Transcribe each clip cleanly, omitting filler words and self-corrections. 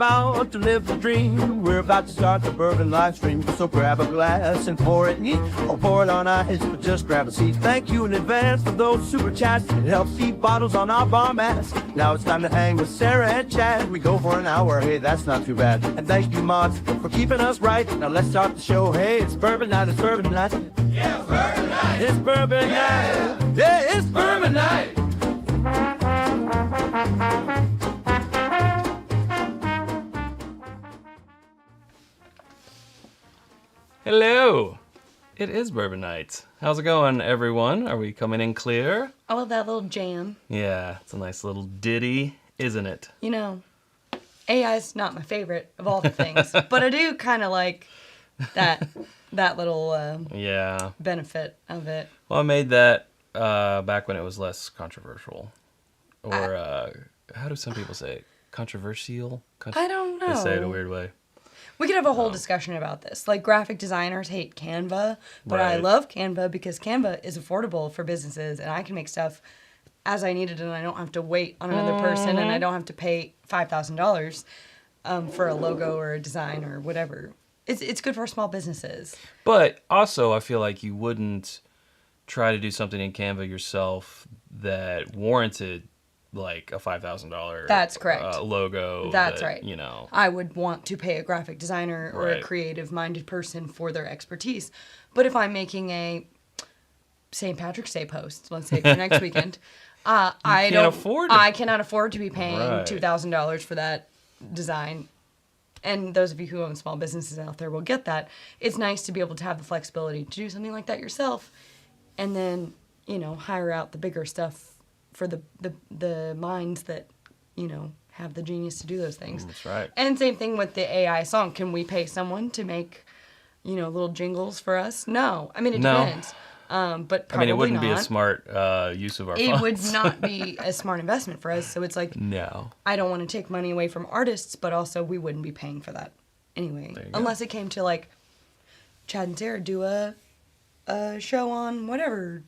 about to live the dream. We're about to start the bourbon live stream. So grab a glass and pour it neat, or pour it on ice, but just grab a seat. Thank you in advance for those super chats. It helps keep bottles on our bar mats. Now it's time to hang with Sarah and Chad. We go for an hour, hey, that's not too bad. And thank you, mods, for keeping us right. Now let's start the show. Hey, it's bourbon night, it's bourbon night. Yeah, bourbon night. It's bourbon night. Yeah, it's bourbon night. Hello. It is Bourbon Night. How's it going, everyone? Are we coming in clear? I love that little jam. Yeah, it's a nice little ditty, isn't it? You know, AI is not my favorite of all the things, but I do kind of like that little Yeah. benefit of it. Well, I made that back when it was less controversial. Or, how do some people say it? Controversial? I don't know. They say it a weird way. We could have a whole discussion about this. Like, graphic designers hate Canva, but I Right. love Canva because Canva is affordable for businesses, and I can make stuff as I need it, and I don't have to wait on another person, and I don't have to pay $5,000 for a logo or a design or whatever. It's good for small businesses. But also, I feel like you wouldn't try to do something in Canva yourself that warranted like a $5,000 That's correct. Logo. That's that, right. You know. I would want to pay a graphic designer or a Right. creative-minded person for their expertise. But if I'm making a St. Patrick's Day post, let's say for next weekend, I cannot afford to be paying Right. $2,000 for that design. And those of you who own small businesses out there will get that. It's nice to be able to have the flexibility to do something like that yourself, and then hire out the bigger stuff for the minds that have the genius to do those things. That's right. And same thing with the AI song. Can we pay someone to make little jingles for us? No. I mean, it No. depends. But probably I mean, it wouldn't be a not. smart use of our It funds. would not be a smart investment for us. So it's like, No. I don't want to take money away from artists, but also we wouldn't be paying for that anyway. There you go. Unless it came to like Chad and Sarah do a show on whatever.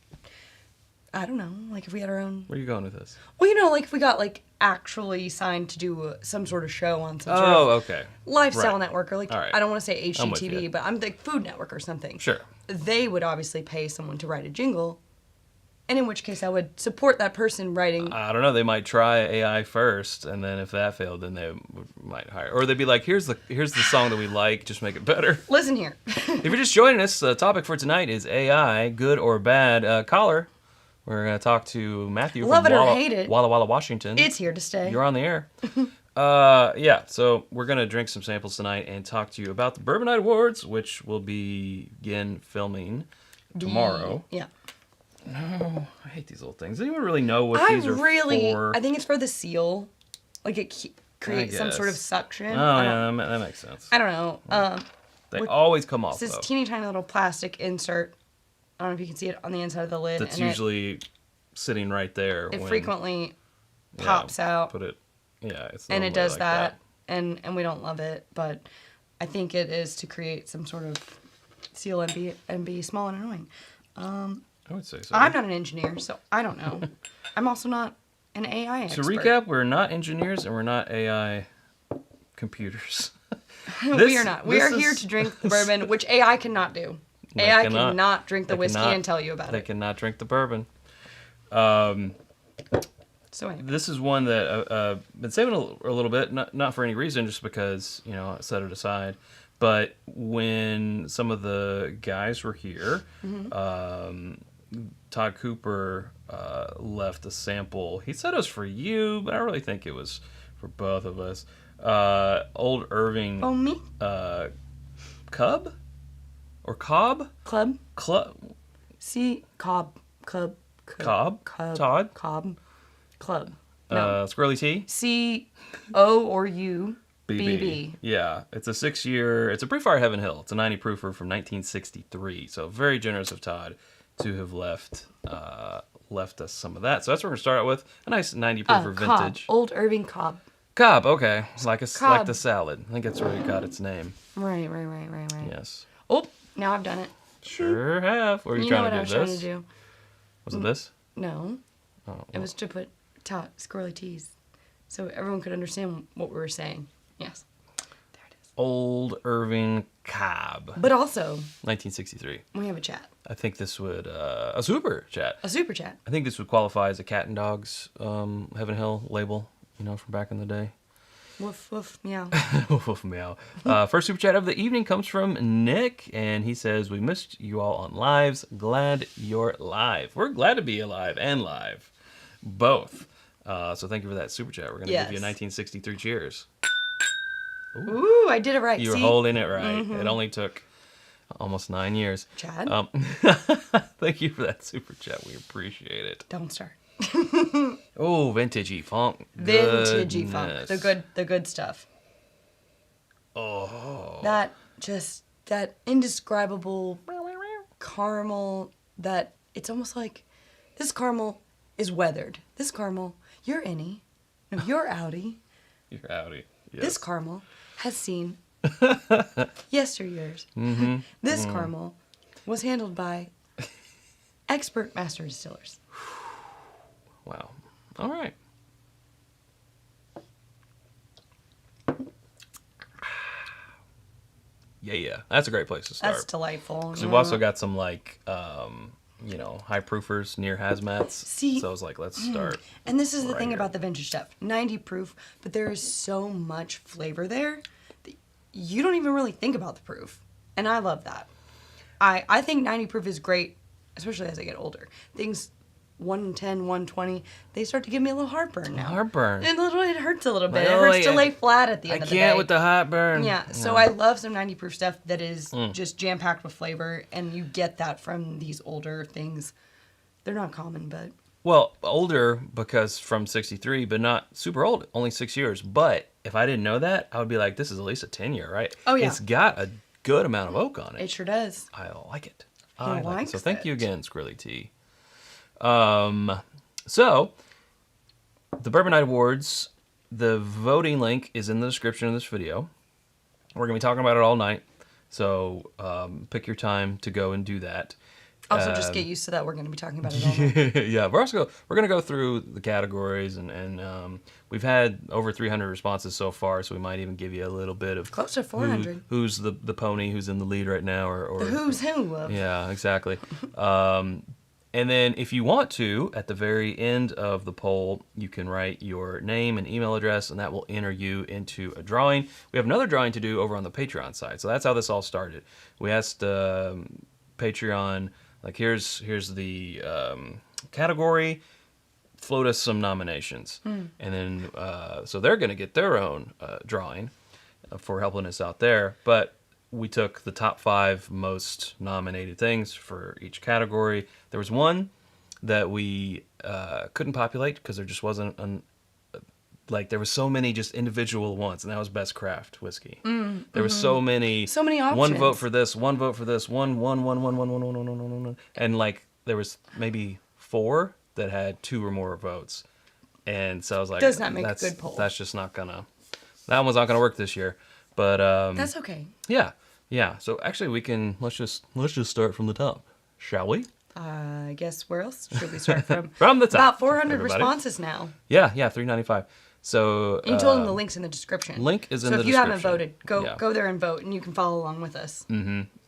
I don't know. Like if we had our own. Where are you going with this? Well, like if we got like actually signed to do some sort of show on some sort Oh, of okay. lifestyle Right. network, or like All right. I don't want to say I'm with HGTV, you. but I'm the Food Network or something. Sure. They would obviously pay someone to write a jingle, and in which case I would support that person writing. I don't know. They might try AI first, and then if that failed, then they might hire. Or they'd be like, "Here's the song that we like. Just make it better." Listen here. If you're just joining us, the topic for tonight is AI, good or bad. Caller, we're going to talk to Matthew Love from it or hate it. Walla Walla, Washington. It's here to stay. You're on the air. Yeah, so we're going to drink some samples tonight and talk to you about the Bourbon Night Awards, which will begin filming tomorrow. Yeah. No, I hate these little things. Does anyone really know what these are for? I think it's for the seal. Like it creates some sort of guess. suction. Oh, yeah, that makes sense. I don't know. They What- always come off, It's this though. teeny tiny little plastic insert. I don't know if you can see it on the inside of the lid. That's and usually sitting right there. it when, frequently yeah, pops out. Put it, yeah, it's And normally it does like that, and we don't love it, but I think it is to create some sort of seal and be small and annoying. I would say so. I'm not an engineer, so I don't know. I'm also not an AI To expert. recap, we're not engineers and we're not AI computers. We are not. We this are here is- to drink the bourbon, which AI cannot do. They AI cannot. cannot drink the They whiskey cannot. and tell you about They it. cannot drink the bourbon. So anyway. This is one that I've been saving a little bit, not for any reason, just because, I set it aside. But when some of the guys were here, Todd Cooper left a sample. He said it was for you, but I really think it was for both of us. Old Irving Oh, me? Cub? Or Cobb? Club? Club? See? Cobb. Club. Cobb? Cobb. Todd? Cobb. Club. No. Squirrely Tea? C-O or U. BB. Yeah, it's a 6-year. It's a Pre-Fire Heaven Hill. It's a 90 proofer from 1963. So very generous of Todd to have left us some of that. So that's what we're gonna start out with. A nice 90 proofer Cobb. vintage. Old Irving Cobb. Cobb. Okay, like Cobb. the salad. I think that's where it got its name. Right. Yes. Oh, now I've done it. Sure have. What are you, You know trying what to I do? was trying This? to do? Was it this? No. Oh, It was to put squirrely teas so everyone could understand what we were saying. Yes. There it is. Old Irving Cab, But also, 1963. we have a chat. I think this would a super chat. A super chat. I think this would qualify as a Cat and Dogs Heaven Hill label, from back in the day. Woof, woof, meow. Woof, woof, meow. First super chat of the evening comes from Nick, and he says, "We missed you all on lives. Glad you're live." We're glad to be alive and live, both. So thank you for that super chat. We're gonna give you a 1963 cheers. Ooh, I did it right. You were See? holding it right. It only took almost 9 years. Chad? Thank you for that super chat. We appreciate it. Don't start. Oh, vintagey funk. Vintagey funk. Goodness. The good stuff. Oh. That indescribable caramel that it's almost like this caramel is weathered. This caramel, you're innie. No, you're outie. You're outie. Yes. This caramel has seen yesteryears. This caramel was handled by expert master distillers. Wow. All right. Yeah. That's a great place to start. That's delightful. We've also got some high proofers near hazmats. See, so I was like, let's start. And this is the right thing here. about the vintage stuff. 90 proof, but there is so much flavor there that you don't even really think about the proof. And I love that. I think 90 proof is great, especially as I get older. Things 110, 120, they start to give me a little heartburn now. Heartburn. And it hurts a little bit. Well, It hurts to lay flat at the I end of the day. can't with the heartburn. Yeah, so I love some 90 proof stuff that is just jam packed with flavor, and you get that from these older things. They're not common, but Well, older because from 63, but not super old, only 6 years. But if I didn't know that, I would be like, this is at least a 10-year, right? Oh, yeah. It's got a good amount of oak on it. it sure does. I like it. He I like it. likes So thank you it. again, Skrilly T. So, the Bourbonite Awards, the voting link is in the description of this video. We're going to be talking about it all night. So, pick your time to go and do that. Also, just get used to that. We're going to be talking about it all night. Yeah, we're going to go through the categories, and we've had over 300 responses so far, so we might even give you a little bit of Close to 400. who's the pony who's in the lead right now, or The who's who of. yeah, exactly. And then if you want to, at the very end of the poll, you can write your name and email address, and that will enter you into a drawing. We have another drawing to do over on the Patreon side. So that's how this all started. We asked Patreon, like, here's the category, float us some nominations. And then, so they're going to get their own drawing for helping us out there. But we took the top 5 most nominated things for each category. There was one that we couldn't populate because there just wasn't there was so many just individual ones, and that was best craft whiskey. There was so many options. One vote for this, one vote for this, one, and like there was maybe 4 that had 2 or more votes. And so I was like, Does not make a good poll. That's just not gonna. That one's not gonna work this year. But That's okay. yeah. So actually, we can let's just start from the top, shall we? I guess where else should we start from? From the top. About 400 everybody. responses now. Yeah, $3.95. So And you told them the link's in the description. link is in so the if you haven't description. voted, Yeah. go there and vote, and you can follow along with us.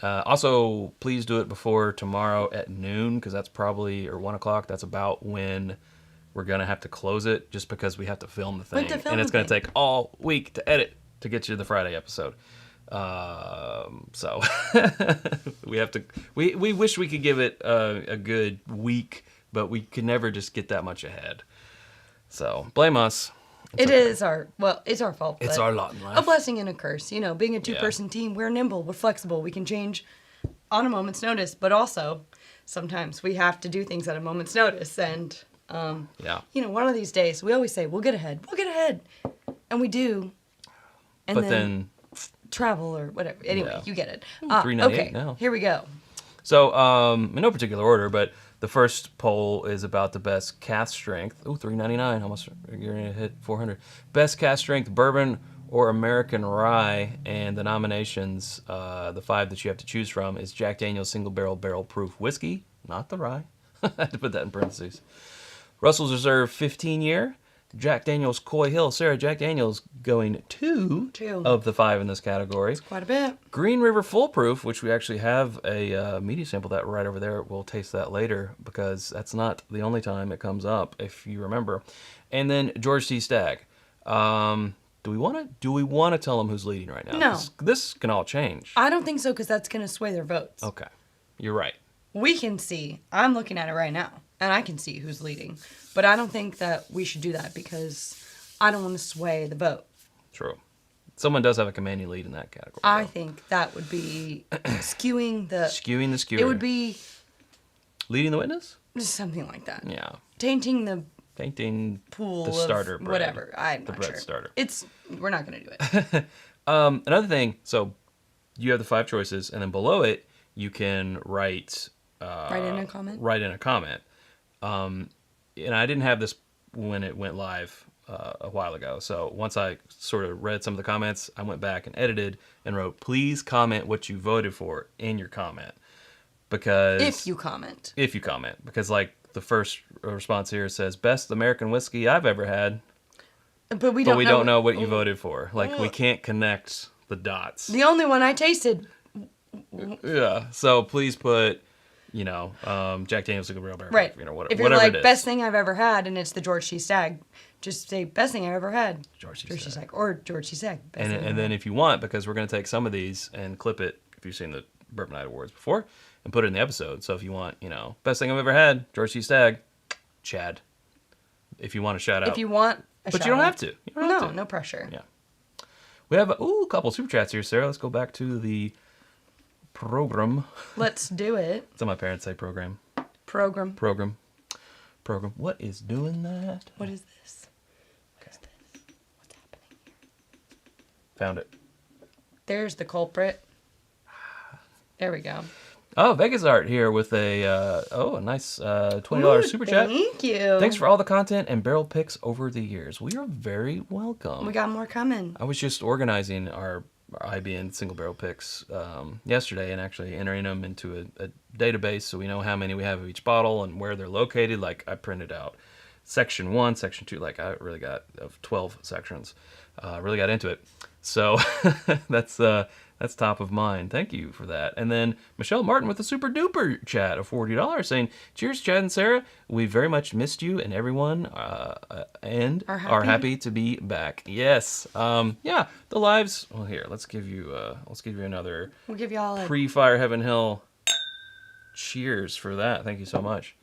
Also, please do it before tomorrow at noon, because that's probably, or 1 o'clock. That's about when we're gonna have to close it, just because we have to film the We thing, have to film and it's the gonna thing. take all week to edit to get you the Friday episode. So we have to. We wish we could give it a good week, but we could never just get that much ahead. So blame us. It's our fault. It's but our lot in life. A blessing and a curse. You know, being a 2-person team, we're nimble, we're flexible, we can change on a moment's notice. But also, sometimes we have to do things at a moment's notice. And you know, one of these days, we always say we'll get ahead, and we do. And But then travel or whatever. Anyway, Yeah. you get it. $3.98 Okay, now. here we go. So, in no particular order, but the first poll is about the best cask strength. Ooh, $3.99. Almost, you're going to hit 400. Best cask strength bourbon or American rye. And the nominations, the 5 that you have to choose from, is Jack Daniel's Single Barrel Proof Whiskey, not the rye. I had to put that in parentheses. Russell's Reserve 15-year. Jack Daniel's Coy Hill. Sarah, Jack Daniel's going 2 of the 5 in this category. Quite a bit. Green River Full Proof, which we actually have a media sample that right over there. We'll taste that later because that's not the only time it comes up, if you remember. And then George T. Stagg. Do we want to tell them who's leading right now? No. This can all change. I don't think so because that's going to sway their votes. Okay. You're right. We can see. I'm looking at it right now, and I can see who's leading. But I don't think that we should do that because I don't want to sway the vote. True. Someone does have a commanding lead in that category. I think that would be skewing the skewer. It would be leading the witness? just something like that. Yeah. Tainting the pool the starter of bread. whatever. I'm the not bread sure. starter. We're not going to do it. Another thing, so you have the 5 choices, and then below it, you can write Write in a comment? Write in a comment. And I didn't have this when it went live a while ago. So once I sort of read some of the comments, I went back and edited and wrote, please comment what you voted for in your comment. Because If you comment. Because like the first response here says, best American whiskey I've ever had. But we don't know what you voted for. Like we can't connect the dots. The only one I tasted. Yeah. So please put, Jack Daniel's Single Barrel Bourbon. Right. Whatever if you're whatever like, it is. best thing I've ever had, and it's the George T. Stagg, just say, best thing I've ever had. George T. T. Stagg. Stagg. Or George T. Stagg. Best thing And then if you want, because we're going to take some of these and clip it, if you've seen the Bourbonite Awards before, and put it in the episode. So if you want, best thing I've ever had, George T. Stagg, Chad. If you want to shout out. If you want But you don't have to. You don't have to. No pressure. Yeah. We have a couple super chats here, Sarah. Let's go back to the program. Let's do it. That's how my parents say program. Program. Program. What is doing that? What is this? What is this? What's happening here? Found it. There's the culprit. There we go. Oh, Vegas Art here with a nice $20 super chat. Thank you. Thanks for all the content and barrel picks over the years. We are very welcome. We got more coming. I was just organizing our IBN single barrel picks yesterday and actually entering them into a database so we know how many we have of each bottle and where they're located. Like I printed out section 1, section 2, like I really got of 12 sections. Really got into it. So that's top of mind. Thank you for that. And then Michelle Martin with a super duper chat of $40 saying, cheers, Chad and Sarah. We very much missed you and everyone and are happy to be back. Yes. Yeah, the lives. Well, here, let's give you another We'll give y'all a pre-Fire Heaven Hill cheers for that. Thank you so much.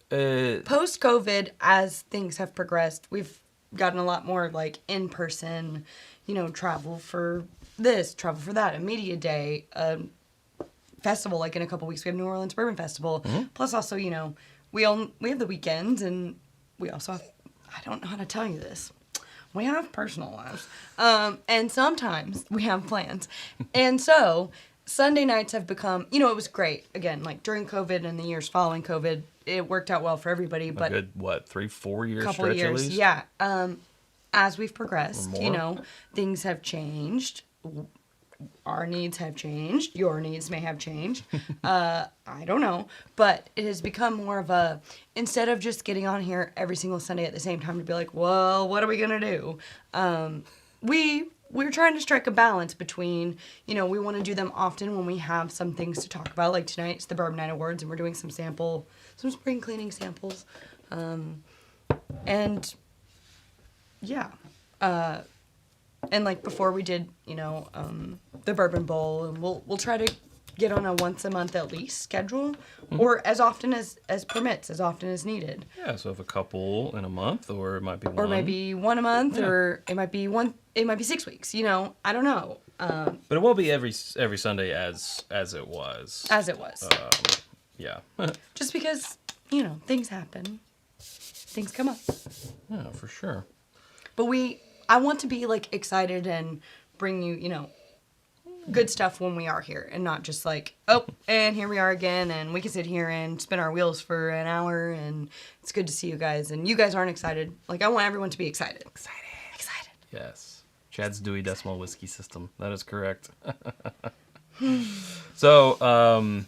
post-COVID, as things have progressed, we've gotten a lot more like in-person, travel for this, travel for that, a media day, a festival. Like in a couple weeks, we have New Orleans Bourbon Festival. Mm-hmm. Plus, also, we have the weekends, and we also have, I don't know how to tell you this. We have personal lives, and sometimes we have plans, and so Sunday nights have become, it was great. Again, like during COVID and the years following COVID, it worked out well for everybody. But a good 3-4 years couple stretch years, at least? yeah. As we've progressed, Or more. things have changed. Our needs have changed. Your needs may have changed. I don't know. But it has become more of a, instead of just getting on here every single Sunday at the same time to be like, well, what are we going to do? We're trying to strike a balance between, we want to do them often when we have some things to talk about. Like tonight, it's the Bourbonite Awards, and we're doing some spring cleaning samples. And yeah. And like before we did, the Bourbon Bowl, and we'll try to get on a once a month at least schedule, or as often as permits, as often as needed. Yeah, so if a couple in a month, or it might be one. Or maybe one a month, or it might be 6 weeks. I don't know. But it won't be every Sunday as it was. As it was. Yeah. Just because things happen, things come up. Yeah, for sure. But I want to be like excited and bring you, good stuff when we are here, and not just like, oh, and here we are again, and we can sit here and spin our wheels for an hour, and it's good to see you guys, and you guys aren't excited. Like, I want everyone to be excited. Excited. Yes. Chad's Dewey Decimal Whiskey System. That is correct. So,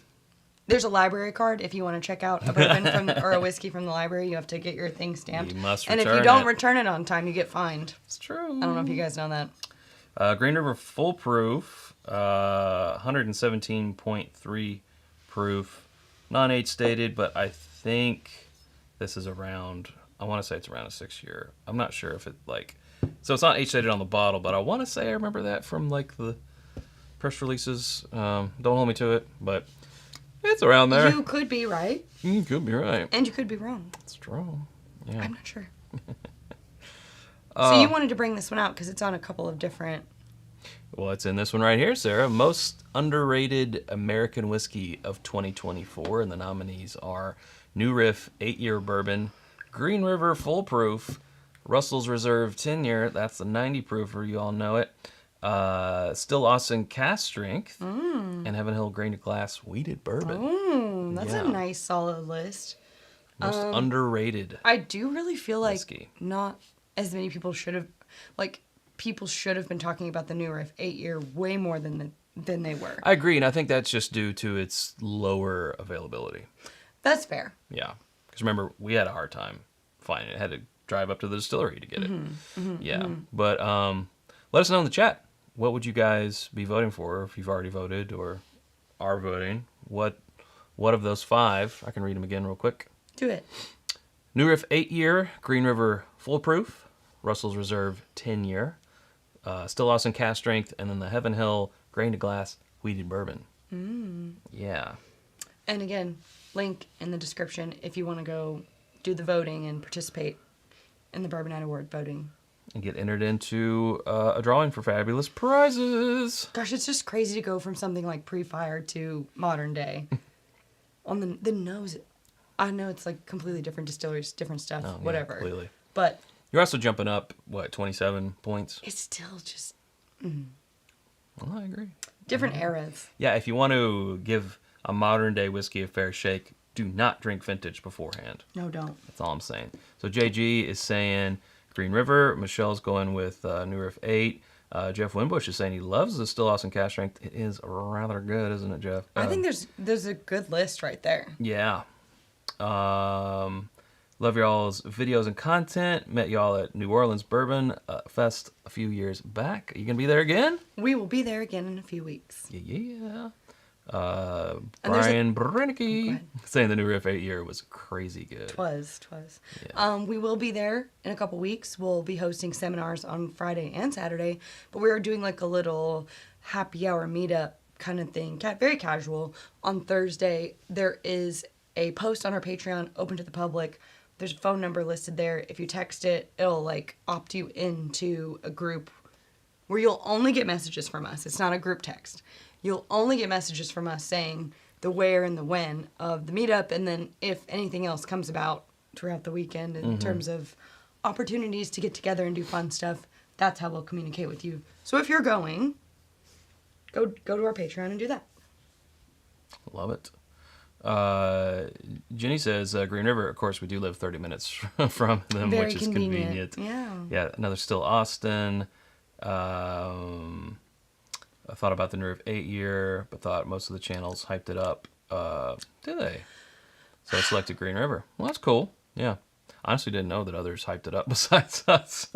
There's a library card if you want to check out a bourbon or a whiskey from the library. You have to get your thing stamped. You must and if return you don't it. return it on time, you get fined. It's true. I don't know if you guys know that. Green River Full Proof, 117.3 proof, non-age stated, but I think this is around. I want to say it's around a 6-year. I'm not sure if it so it's not age stated on the bottle, but I want to say I remember that from the press releases. Don't hold me to it, but it's around there. You could be right. You could be right. And you could be wrong. It's true. Yeah. I'm not sure. So you wanted to bring this one out because it's on a couple of different... Well, it's in this one right here, Sarah. Most underrated American whiskey of 2024, and the nominees are New Riff 8-year bourbon, Green River Full Proof, Russell's Reserve 10-year, that's the 90 proofer, you all know it. Still Austin Cask Strength, and Heaven Hill Grain to Glass Wheated Bourbon. That's a nice, solid list. Most underrated. I do really feel like whiskey. not as many people should have... people should have been talking about the New Riff 8-year way more than they were. I agree, and I think that's just due to its lower availability. That's fair. Yeah, because remember, we had a hard time finding it. Had to drive up to the distillery to get it. But let us know in the chat. What would you guys be voting for if you've already voted or are voting? What of those 5? I can read them again real quick. Do it. New Riff 8-year, Green River Full Proof, Russell's Reserve 10-year, Still Austin Cask Strength, and then the Heaven Hill Grain to Glass Wheated Bourbon. Yeah. And again, link in the description if you want to go do the voting and participate in the Bourbonite Award voting. And get entered into a drawing for fabulous prizes. Gosh, it's just crazy to go from something like pre-fire to modern day. On the nose, I know it's completely different distilleries, different stuff, Oh, yeah, whatever. completely. But You're also jumping up, 27 points? it's still just Well, I agree. different eras. Yeah, if you want to give a modern day whiskey a fair shake, do not drink vintage beforehand. No, don't. That's all I'm saying. So JG is saying Green River. Michelle's going with New Riff 8. Jeff Winbush is saying he loves the Still Austin Cask Strength. It is rather good, isn't it, Jeff? I think there's a good list right there. Yeah. Love y'all's videos and content. Met y'all at New Orleans Bourbon Fest a few years back. Are you going to be there again? We will be there again in a few weeks. Yeah. And Brian Go Brennicky ahead. saying the New Riff 8-year was crazy good. Twas. Yeah. We will be there in a couple weeks. We'll be hosting seminars on Friday and Saturday, but we're doing a little happy hour meetup kind of thing, very casual. On Thursday, there is a post on our Patreon open to the public. There's a phone number listed there. If you text it, it'll opt you into a group where you'll only get messages from us. It's not a group text. You'll only get messages from us saying the where and the when of the meetup, and then if anything else comes about throughout the weekend in terms of opportunities to get together and do fun stuff, that's how we'll communicate with you. So if you're going, go to our Patreon and do that. Love it. Jenny says Green River. Of course, we do live 30 minutes from them, Very which is convenient. convenient. Yeah. Another Still Austin. I thought about the New Riff 8-year, but thought most of the channels hyped it up. Did they? So I selected Green River. Well, that's cool. Yeah. Honestly, didn't know that others hyped it up besides us.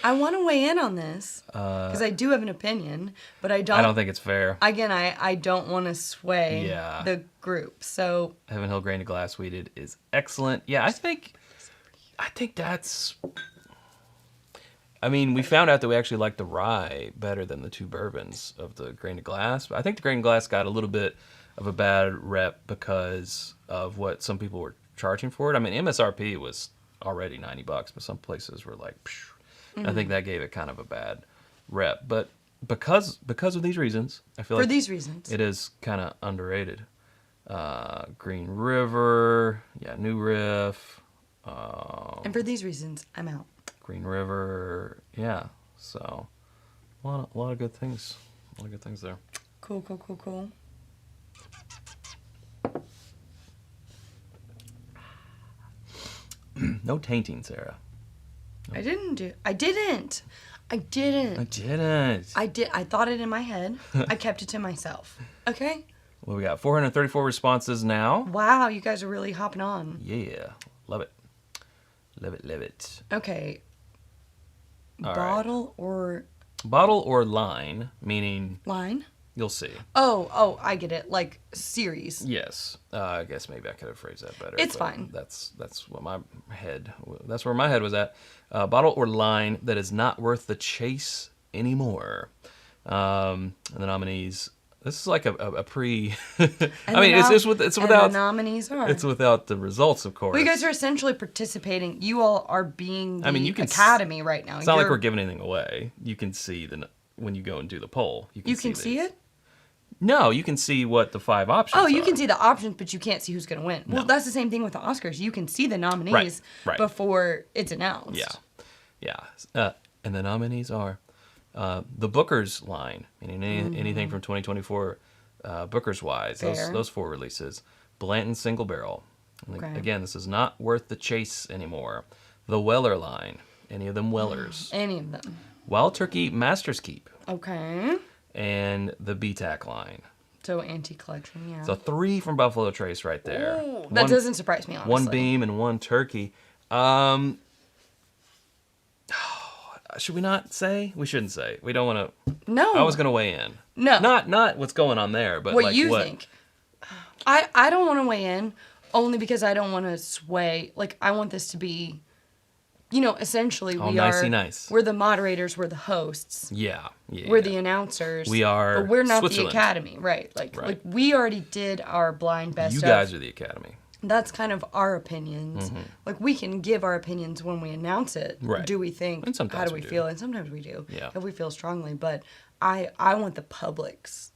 I want to weigh in on this because I do have an opinion, but I don't. I don't think it's fair. Again, I don't want to sway Yeah. the group. So Heaven Hill Grain to Glass Wheated is excellent. Yeah, I think that's... I mean, we found out that we actually like the rye better than the 2 bourbons of the Grain to Glass. But I think the Grain to Glass got a little bit of a bad rep because of what some people were charging for it. I mean, MSRP was already $90, but some places were like, phew. I think that gave it kind of a bad rep. But because of these reasons, I feel for these reasons, it is kind of underrated. Green River, New Riff. and for these reasons, I'm out. Green River, yeah. So, a lot of good things. A lot of good things there. Cool. No tainting, Sarah. I didn't. I didn't. I thought it in my head. I kept it to myself. Okay? Well, we got 434 responses now. Wow, you guys are really hopping on. Yeah, love it. Love it, love it. Okay. All Bottle or Bottle or line, meaning line? you'll see. Oh, I get it. Like series. Yes, I guess maybe I could have phrased that better. It's but fine. That's where my head was at. Bottle or line that is not worth the chase anymore. And the nominees. This is like a pre. I mean, it's without the nominees are. It's without the results, of course. Well, you guys are essentially participating. You all are being the you can academy right now. It's not like we're giving anything away. You can see when you go and do the poll. You can see it. No, you can see what the 5 options. Oh, you are. can see the options, but you can't see who's going to win. Well, that's the same thing with the Oscars. You can see the nominees Right. before it's announced. Yeah. And the nominees are the Booker's line, meaning anything from 2024 Booker's wise. Those 4 releases. Blanton Single Barrel. Okay. Again, this is not worth the chase anymore. The Weller line. Any of them Wellers. Any of them. Wild Turkey Master's Keep. Okay. And the BTAC line. So anti-collection, yeah. So 3 from Buffalo Trace right there. Ooh, that doesn't surprise me, honestly. 1 Beam and 1 Turkey. Should we not say? We shouldn't say. We don't want to. No. I was going to weigh in. No. Not what's going on there, but what like you think. I don't want to weigh in only because I don't want to sway. Like, I want this to be, essentially all we nicey are. nice. We're the moderators. We're the hosts. Yeah. We're the announcers. We are. But we're not Switzerland. the academy, right? Like we already did our blind best. You guys are the academy. That's kind of our opinions. Like, we can give our opinions when we announce it. Right. Do we think? And sometimes how do we we do. feel? And sometimes we do. Yeah. If we feel strongly. But I want the Publix.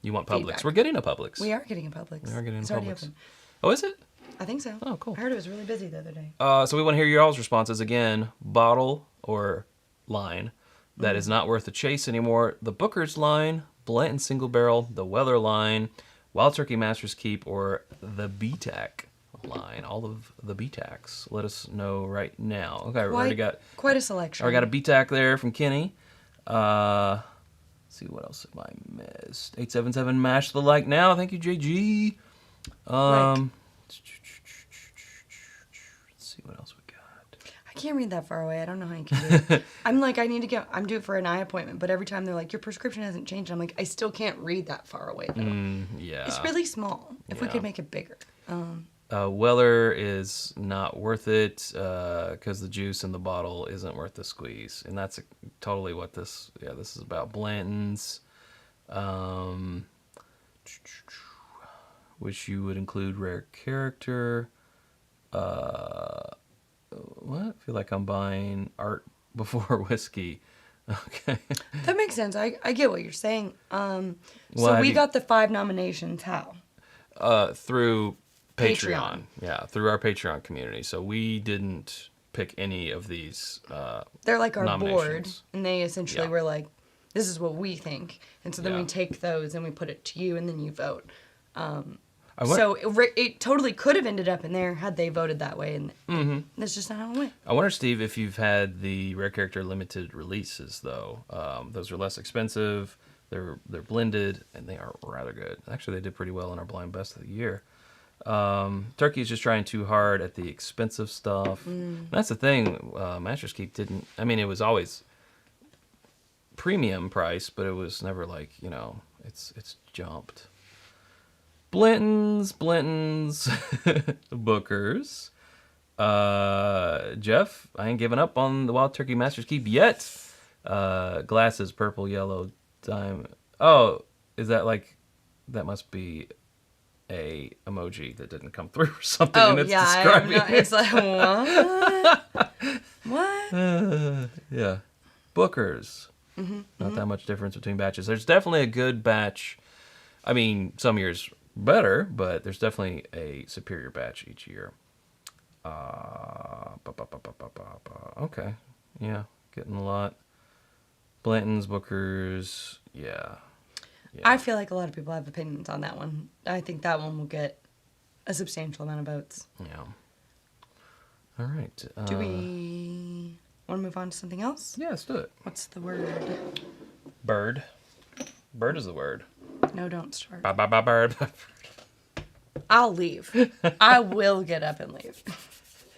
You want Publix? Feedback. We're getting a Publix. We are getting a Publix. We are getting it's a already Publix. open. Oh, is it? I think so. Oh, cool. I heard it was really busy the other day. So we want to hear your all's responses again. Bottle or line that is not worth the chase anymore. The Booker's line, Blanton Single Barrel, the Weller line, Wild Turkey Master's Keep, or the BTAC line. All of the BTACs. Let us know right now. Okay, we already got quite a selection. I got a BTAC there from Kenny. Let's see what else have I missed. 877 mash the like now. Thank you, JG. Let's see what else we got. I can't read that far away. I don't know how you can do it. I'm like, I need to go. I'm due for an eye appointment, but every time they're like, your prescription hasn't changed. I'm like, I still can't read that far away though. Yeah. It's really small. If we Yeah. could make it bigger. Weller is not worth it because the juice in the bottle isn't worth the squeeze, and that's totally what this. Yeah, this is about. Blanton's, which you would include rare character. What? I feel like I'm buying art before whiskey. Okay. That makes sense. I get what you're saying. Well, So have we you- got the 5 nominations. How? Through Patreon. Patreon. Yeah, through our Patreon community. So we didn't pick any of these. They're like our board, nominations. and they essentially Yeah. were like, this is what we think. And so then Yeah. we take those and we put it to you, and then you vote. I won- So it totally could have ended up in there had they voted that way, and that's just not how it went. I wonder, Steve, if you've had the rare character limited releases though. Those are less expensive. They're blended and they are rather good. Actually, they did pretty well in our blind best of the year. Turkey's just trying too hard at the expensive stuff. And that's the thing. Master's Keep didn't. I mean, it was always premium price, but it was never like it's jumped. Blanton's, Booker's. Jeff, I ain't giving up on the Wild Turkey Master's Keep yet. Glasses, purple, yellow, diamond. Oh, is that like, that must be a emoji that didn't come through or something. Oh and it's yeah, describing it. it's like what? Yeah. Booker's. Not that much difference between batches. There's definitely a good batch. I mean, some years better, but there's definitely a superior batch each year. Okay. Yeah, getting a lot. Blanton's, Booker's, yeah. I feel like a lot of people have opinions on that one. I think that one will get a substantial amount of votes. Yeah. All right. Do we want to move on to something else? Yeah, let's do it. What's the word? Bird. Bird is the word. No, don't start. Bird. I'll leave. I will get up and leave.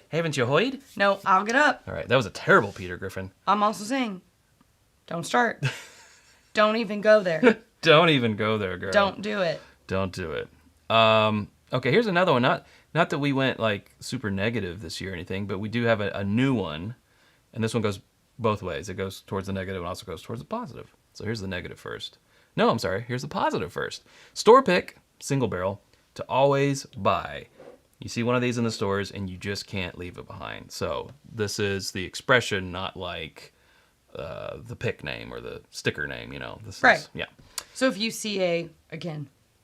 Haven't you heard? No, I'll get up. All right, that was a terrible Peter Griffin. I'm also saying, don't start. Don't even go there. Don't even go there, girl. Don't do it. Don't do it. Okay, here's another one. Not that we went like super negative this year or anything, but we do have a new one, and this one goes both ways. It goes towards the negative and also goes towards the positive. So here's the negative first. No, I'm sorry. Here's the positive first. Store pick, single barrel, to always buy. You see one of these in the stores and you just can't leave it behind. So this is the expression, not like the pick name or the sticker name, you know. This Right. is, yeah. So if you see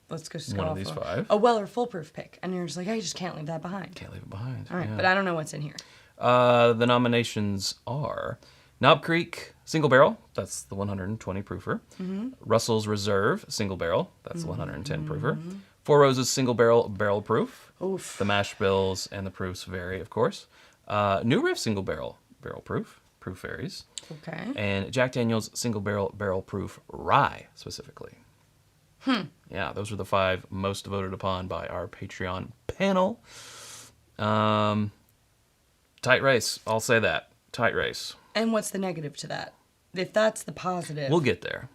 let's go One of these 5. a Weller foolproof pick, and you're just like, I just can't leave that behind. Can't leave it behind. All right, yeah. but I don't know what's in here. The nominations are Knob Creek Single Barrel, that's the 120 proofer. Mm-hmm. Russell's Reserve Single Barrel, that's the 110 proofer. Four Roses Single Barrel Barrel Proof. Oof. The mash bills and the proofs vary, of course. New Riff Single Barrel Barrel Proof. Proof varies. Okay. And Jack Daniel's Single Barrel Barrel Proof Rye, specifically. Yeah, those were the 5 most voted upon by our Patreon panel. Tight race. I'll say that. Tight race. And what's the negative to that? If that's the positive. We'll get there.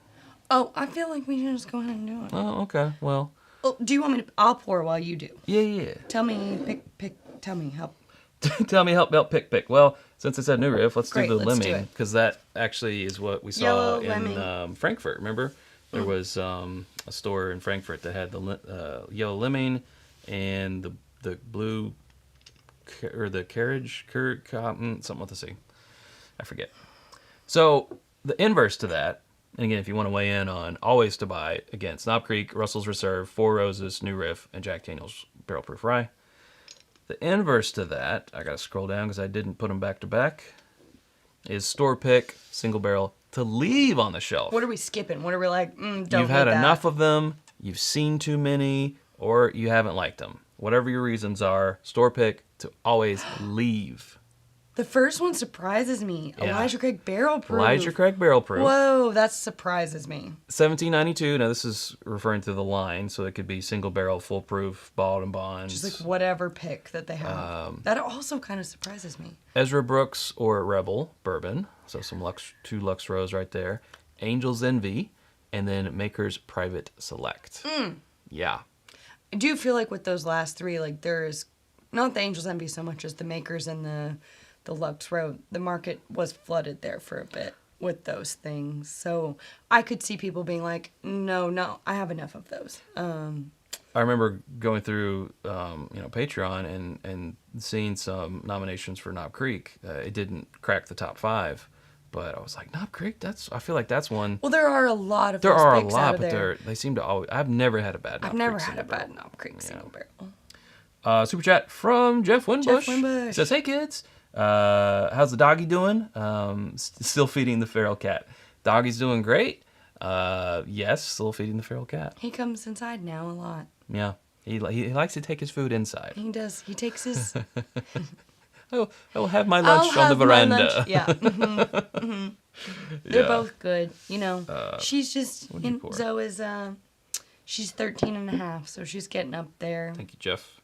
Oh, I feel like we should just go ahead and do it. Oh, okay. Well, Oh, do you want me to? I'll pour while you do. yeah. Tell me, tell me, help. Tell me, help pick. Well, since I said New Riff, let's Great, do the let's do Lemming, it. because that actually is what we saw Yellow in Lemming. Frankfurt. Remember, there was a store in Frankfurt that had the yellow Lemming and the blue or the carriage cotton, something with the C. I forget. So the inverse to that, and again, if you want to weigh in on always to buy, again, Knob Creek, Russell's Reserve, Four Roses, New Riff, and Jack Daniel's Barrel Proof Rye. The inverse to that, I got to scroll down because I didn't put them back to back, is store pick, single barrel, to leave on the shelf. What are we skipping? What are we like? Don't. You've had need that. enough of them, you've seen too many, or you haven't liked them. Whatever your reasons are, store pick to always leave. The first one surprises me. Yeah. Elijah Craig Barrel Proof. Elijah Craig Barrel Proof. Whoa, that surprises me. 1792. Now this is referring to the line, so it could be single barrel, full proof, bottled and bonds. Just like whatever pick that they have. That also kind of surprises me. Ezra Brooks or Rebel Bourbon. So some two Lux Rows right there. Angel's Envy, and then Maker's Private Select. Yeah. I do feel like with those last 3, like there is not the Angel's Envy so much as the Makers and the Lux Row. The market was flooded there for a bit with those things. So I could see people being like, no, I have enough of those. I remember going through, Patreon and seeing some nominations for Knob Creek. It didn't crack the top 5, but I was like, Knob Creek. I feel like that's one. Well, there are a lot of There those are a picks lot, out of but there. they seem to always. I've never had a bad. Knob I've never Creek had a single barrel. bad Knob Creek single barrel. Super chat from Jeff Winbush. Winbush. He says, "Hey kids, how's the doggy doing? Still feeding the feral cat. Doggy's doing great. Yes, still feeding the feral cat. He comes inside now a lot. Yeah, he likes to take his food inside. He does. He takes his. I will have my lunch on the have my veranda. lunch. Yeah. They're Yeah. both good. She's just, what'd you pour? Zoe is, she's 13 and a half, so she's getting up there. Thank you, Jeff.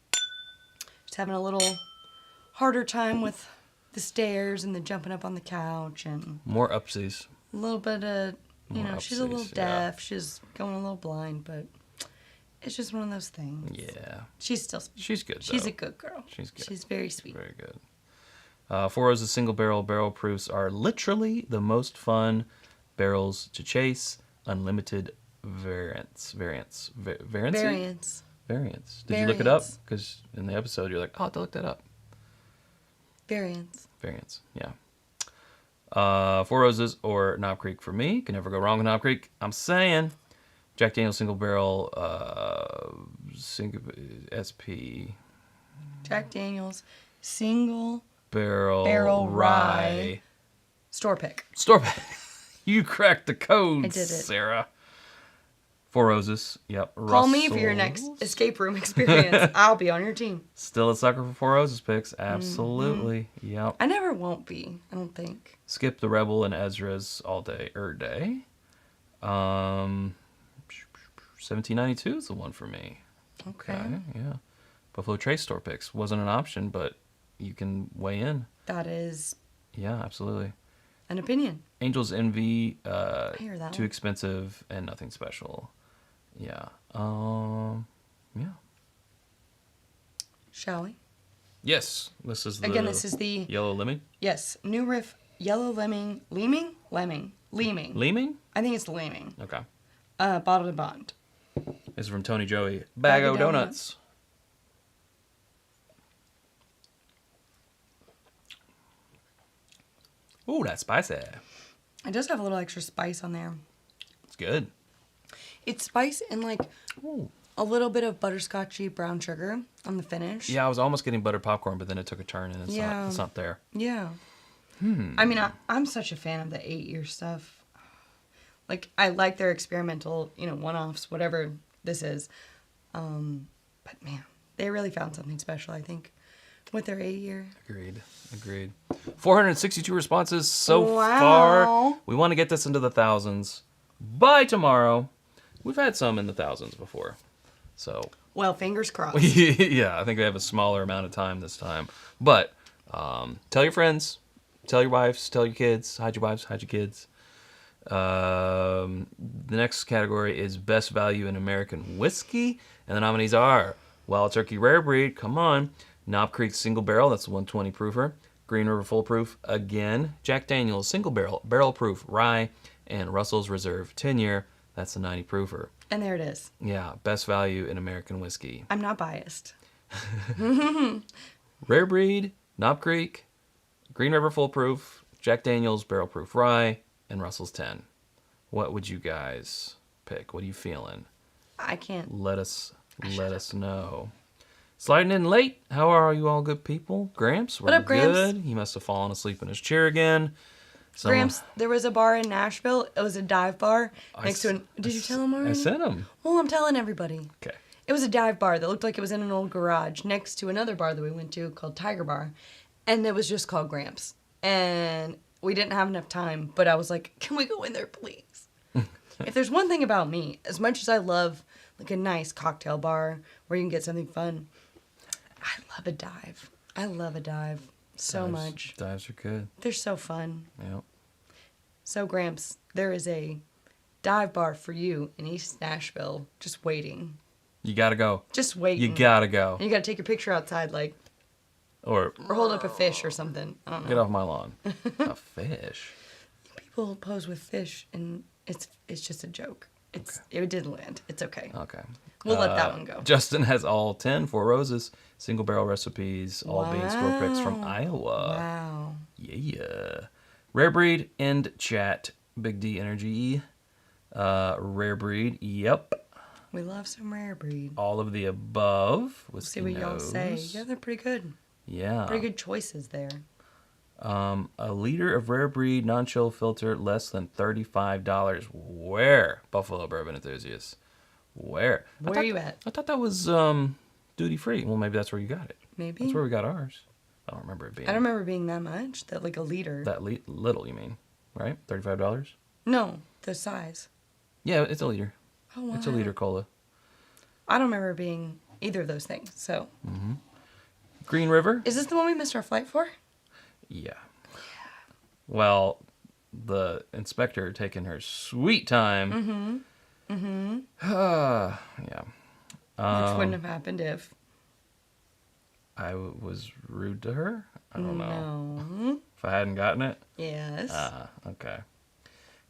She's having a little harder time with the stairs and the jumping up on the couch and More upsies. a little bit of, More she's a little upsies, yeah. deaf. She's going a little blind, but it's just one of those things. Yeah, She's still, she's good. she's though. a good girl. She's good. She's very sweet. Very good. Four Roses single barrel proofs are literally the most fun barrels to chase. Unlimited variants. Variants. Variants. Did you look it up? Variants. Because in the episode you're like, oh, I have to look that up. Variants. Variants. Yeah. Four Roses or Knob Creek for me. Can never go wrong with Knob Creek. I'm saying Jack Daniel's single barrel SP Jack Daniel's single barrel rye. store pick. Store pick. You cracked the code, I did it. Sarah. Four Roses. Yep. Call me for your next escape room experience. I'll be on your team. Still a sucker for Four Roses picks. Absolutely. Yep. I never won't be, I don't think. Skip the Rebel and Ezra's all day, 1792 is the one for me. Okay. Yeah. Buffalo Trace store picks wasn't an option, but you can weigh in. That is Yeah, absolutely. an opinion. Angel's Envy, hear that too one. expensive and nothing special. Yeah. Yeah. Shall we? Yes. This is the Again, this is the Yellow Lemon. yes, New Riff Yellow Leaming. Leaming? I think it's Leaming. Okay. Bottled and Bond. This is from Tony Joey. Bag o' Donuts. Ooh, that's spicy. It does have a little extra spice on there. It's good. It's spice and like Ooh. a little bit of butterscotchy brown sugar on the finish. Yeah, I was almost getting buttered popcorn, but then it took a turn and it's not there. Yeah. I mean, I'm such a fan of the 8-year stuff. Like, I like their experimental, one-offs, whatever this is. But man, they really found something special, I think, with their 8-year. Agreed. 462 responses so Wow. far. We want to get this into the thousands by tomorrow. We've had some in the thousands before. So, Well, fingers crossed. yeah, I think we have a smaller amount of time this time. But tell your friends, tell your wives, tell your kids, hide your wives, hide your kids. The next category is Best Value in American Whiskey. And the nominees are Wild Turkey Rare Breed, come on. Knob Creek Single Barrel, that's the 120 proofer. Green River Full Proof, again. Jack Daniel's Single Barrel, Barrel Proof Rye. And Russell's Reserve 10-year, that's the 90 proofer. And there it is. Yeah, Best Value in American Whiskey. I'm not biased. Rare Breed, Knob Creek, Green River Full Proof, Jack Daniel's Barrel Proof Rye, and Russell's 10. What would you guys pick? What are you feeling? I can't. Let us know. Sliding in late. How are you all good people? Gramps, What up, Gramps? good? He must have fallen asleep in his chair again. Gramps, there was a bar in Nashville. It was a dive bar next to an... Did you tell him already? I sent him. Well, I'm telling everybody. Okay. It was a dive bar that looked like it was in an old garage next to another bar that we went to called Tiger Bar. And it was just called Gramps. And we didn't have enough time, but I was like, can we go in there, please? If there's one thing about me, as much as I love like a nice cocktail bar where you can get something fun, I love a dive. I love a dive so much. Dives are good. They're so fun. Yep. So, Gramps, there is a dive bar for you in East Nashville just waiting. You gotta go. Just waiting. You gotta go. And you gotta take your picture outside, like, Or hold up a fish or something. I don't know. get off my lawn. A fish. People pose with fish, and it's just a joke. It didn't land. It's okay. Okay. We'll let that one go. Justin has all 10 Four Roses single barrel recipes, all being store picks from Iowa. Wow. Yeah. Rare Breed and Chat. Big D Energy. Rare Breed. Yep. We love some Rare Breed. All of the above. We'll see what y'all say. Yeah, they're pretty good. Yeah. Pretty good choices there. A liter of Rare Breed non-chill filter, less than $35. Where? Buffalo Bourbon Enthusiasts. Where? Where are you at? I thought that was duty free. Well, maybe that's where you got it. Maybe. That's where we got ours. I don't remember it being. I don't remember being that much. That like a liter. That little, you mean? Right? $35? No, the size. Yeah, it's a liter. Oh, wow. It's a liter cola. I don't remember being either of those things. So. Green River? Is this the one we missed our flight for? Yeah. Well, the inspector taking her sweet time. Yeah. Which wouldn't have happened if. I was rude to her? I don't know. No. If I hadn't gotten it? Yes. Okay.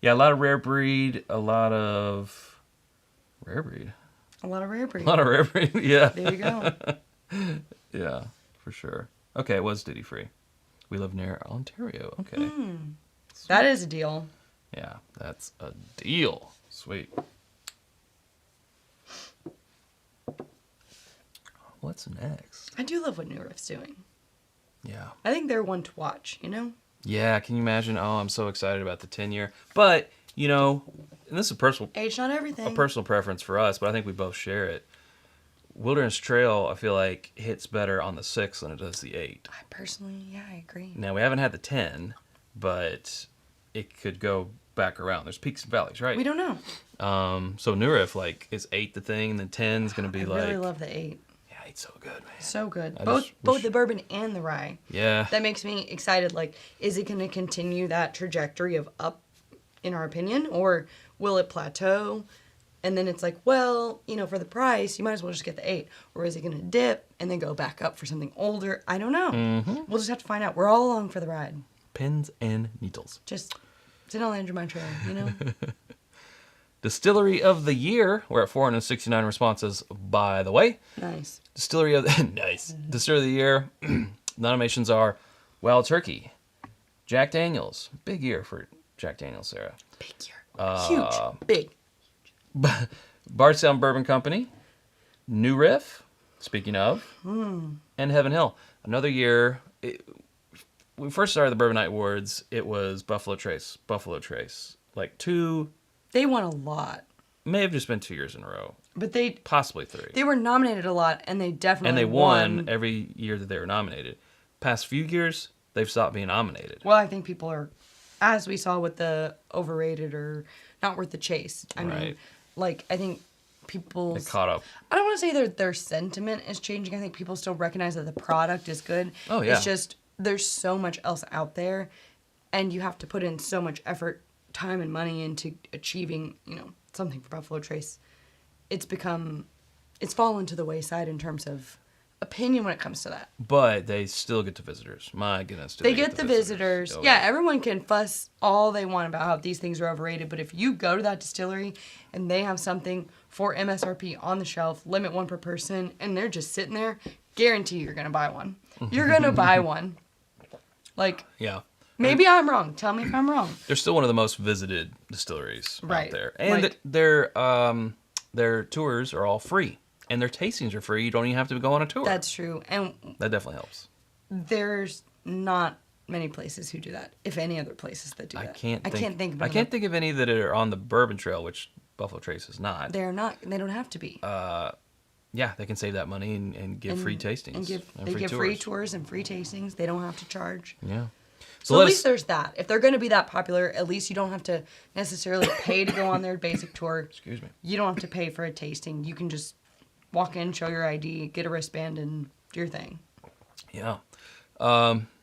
Yeah, a lot of Rare Breed, a lot of Rare Breed. A lot of Rare Breed. A lot of Rare Breed, yeah. There you go. Yeah, for sure. Okay, it was duty free. We live near Ontario. Okay. That is a deal. Yeah, that's a deal. Sweet. What's next? I do love what New Riff's doing. Yeah. I think they're one to watch, you know? Yeah, can you imagine? Oh, I'm so excited about the 10-year. But, you know, and this is Age not everything. a personal preference for us, but I think we both share it. Wilderness Trail, I feel like, hits better on the 6 than it does the 8. I personally, yeah, I agree. Now, we haven't had the 10, but it could go back around. There's peaks and valleys, right? We don't know. So New Riff, like, is 8 the thing, and then 10's going to be I like... really love the 8. Yeah, 8's so good, man. So good. I Both just wish- the bourbon and the rye. Yeah. That makes me excited. Like, is it going to continue that trajectory of up, in our opinion, or will it plateau? And then it's like, well, you know, for the price, you might as well just get the 8. Or is it going to dip and then go back up for something older? I don't know. Mm-hmm. We'll just have to find out. We're all along for the ride. Pins and needles. Just sit on the edge of my chair, you know? Distillery of the Year. We're at 469 responses, by the way. Nice. Distillery of the... nice. Distillery of the Year. Nominations are Wild Turkey, Jack Daniels. Big year for Jack Daniels, Sarah. Big year. Huge. Big. Bardstown Bourbon Company, New Riff, speaking of, and Heaven Hill. Another year, when we first started the Bourbonite Awards, it was Buffalo Trace. Like 2, They won a lot. may have just been 2 years in a row. But they Possibly 3. They were nominated a lot, and they definitely And they won every year that they were nominated. Past few years, they've stopped being nominated. Well, I think people are, as we saw with the overrated or not worth the chase. I mean, Right. like, I think people... They caught up. I don't want to say their sentiment is changing. I think people still recognize that the product is good. Oh, yeah. It's just there's so much else out there, and you have to put in so much effort, time, and money into achieving, you know, something for Buffalo Trace. It's fallen to the wayside in terms of opinion when it comes to that. But they still get the visitors. My goodness. Do They get the visitors. Oh, Yeah, everyone can fuss all they want about how these things are overrated, but if you go to that distillery and they have something for MSRP on the shelf, limit 1 per person, and they're just sitting there, guarantee you're going to buy one. You're going to buy one. Like, Yeah. maybe I'm wrong. Tell me if I'm wrong. They're still one of the most visited distilleries Right. out there. And Like- their tours are all free. And their tastings are free. You don't even have to go on a tour. That's true. And That definitely helps. there's not many places who do that, if any other places that do that. I can't think of I any. can't think of any that are on the Bourbon Trail, which Buffalo Trace is not. They're not. They don't have to be. Yeah, they can save that money and give free tastings. And they give free tours and free tastings. They don't have to charge. Yeah. So at least there's that. If they're going to be that popular, at least you don't have to necessarily pay to go on their basic tour. Excuse me. You don't have to pay for a tasting. You can just walk in, show your ID, get a wristband, and do your thing. Yeah.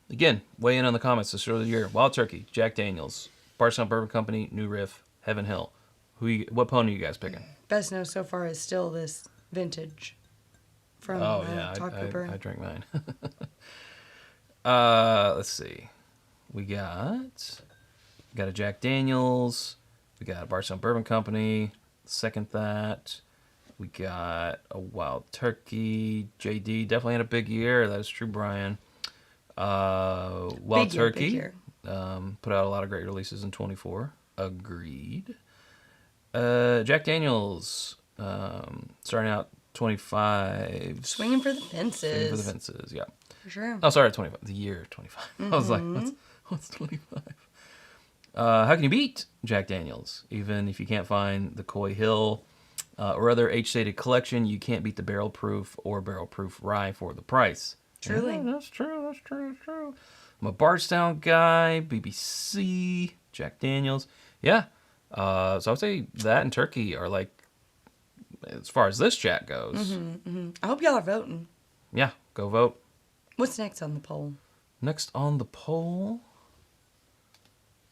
Again, weigh in on the comments. This of the year: Wild Turkey, Jack Daniels, Bardstown Bourbon Company, New Riff, Heaven Hill. What pony are you guys picking? Best nose so far is still this vintage from Todd Cooper. I drank mine. Let's see. We got a Jack Daniels. We got a Bardstown Bourbon Company. Second that. We got a Wild Turkey. JD definitely had a big year. That is true, Brian. Wild Turkey. Big year. Put out a lot of great releases in 24. Agreed. Jack Daniels. Starting out 25. Swinging for the fences. Swinging for the fences, yeah. For sure. Oh, sorry, 25. The year 25. I was like, what's 25? How can you beat Jack Daniels? Even if you can't find the Coy Hill or other age-stated collection, you can't beat the barrel proof or barrel proof rye for the price. Truly. Yeah, that's true. I'm a Bardstown guy, BBC, Jack Daniels. Yeah. So I would say that and Turkey are like, as far as this chat goes. I hope y'all are voting. Yeah, go vote. What's next on the poll? Next on the poll.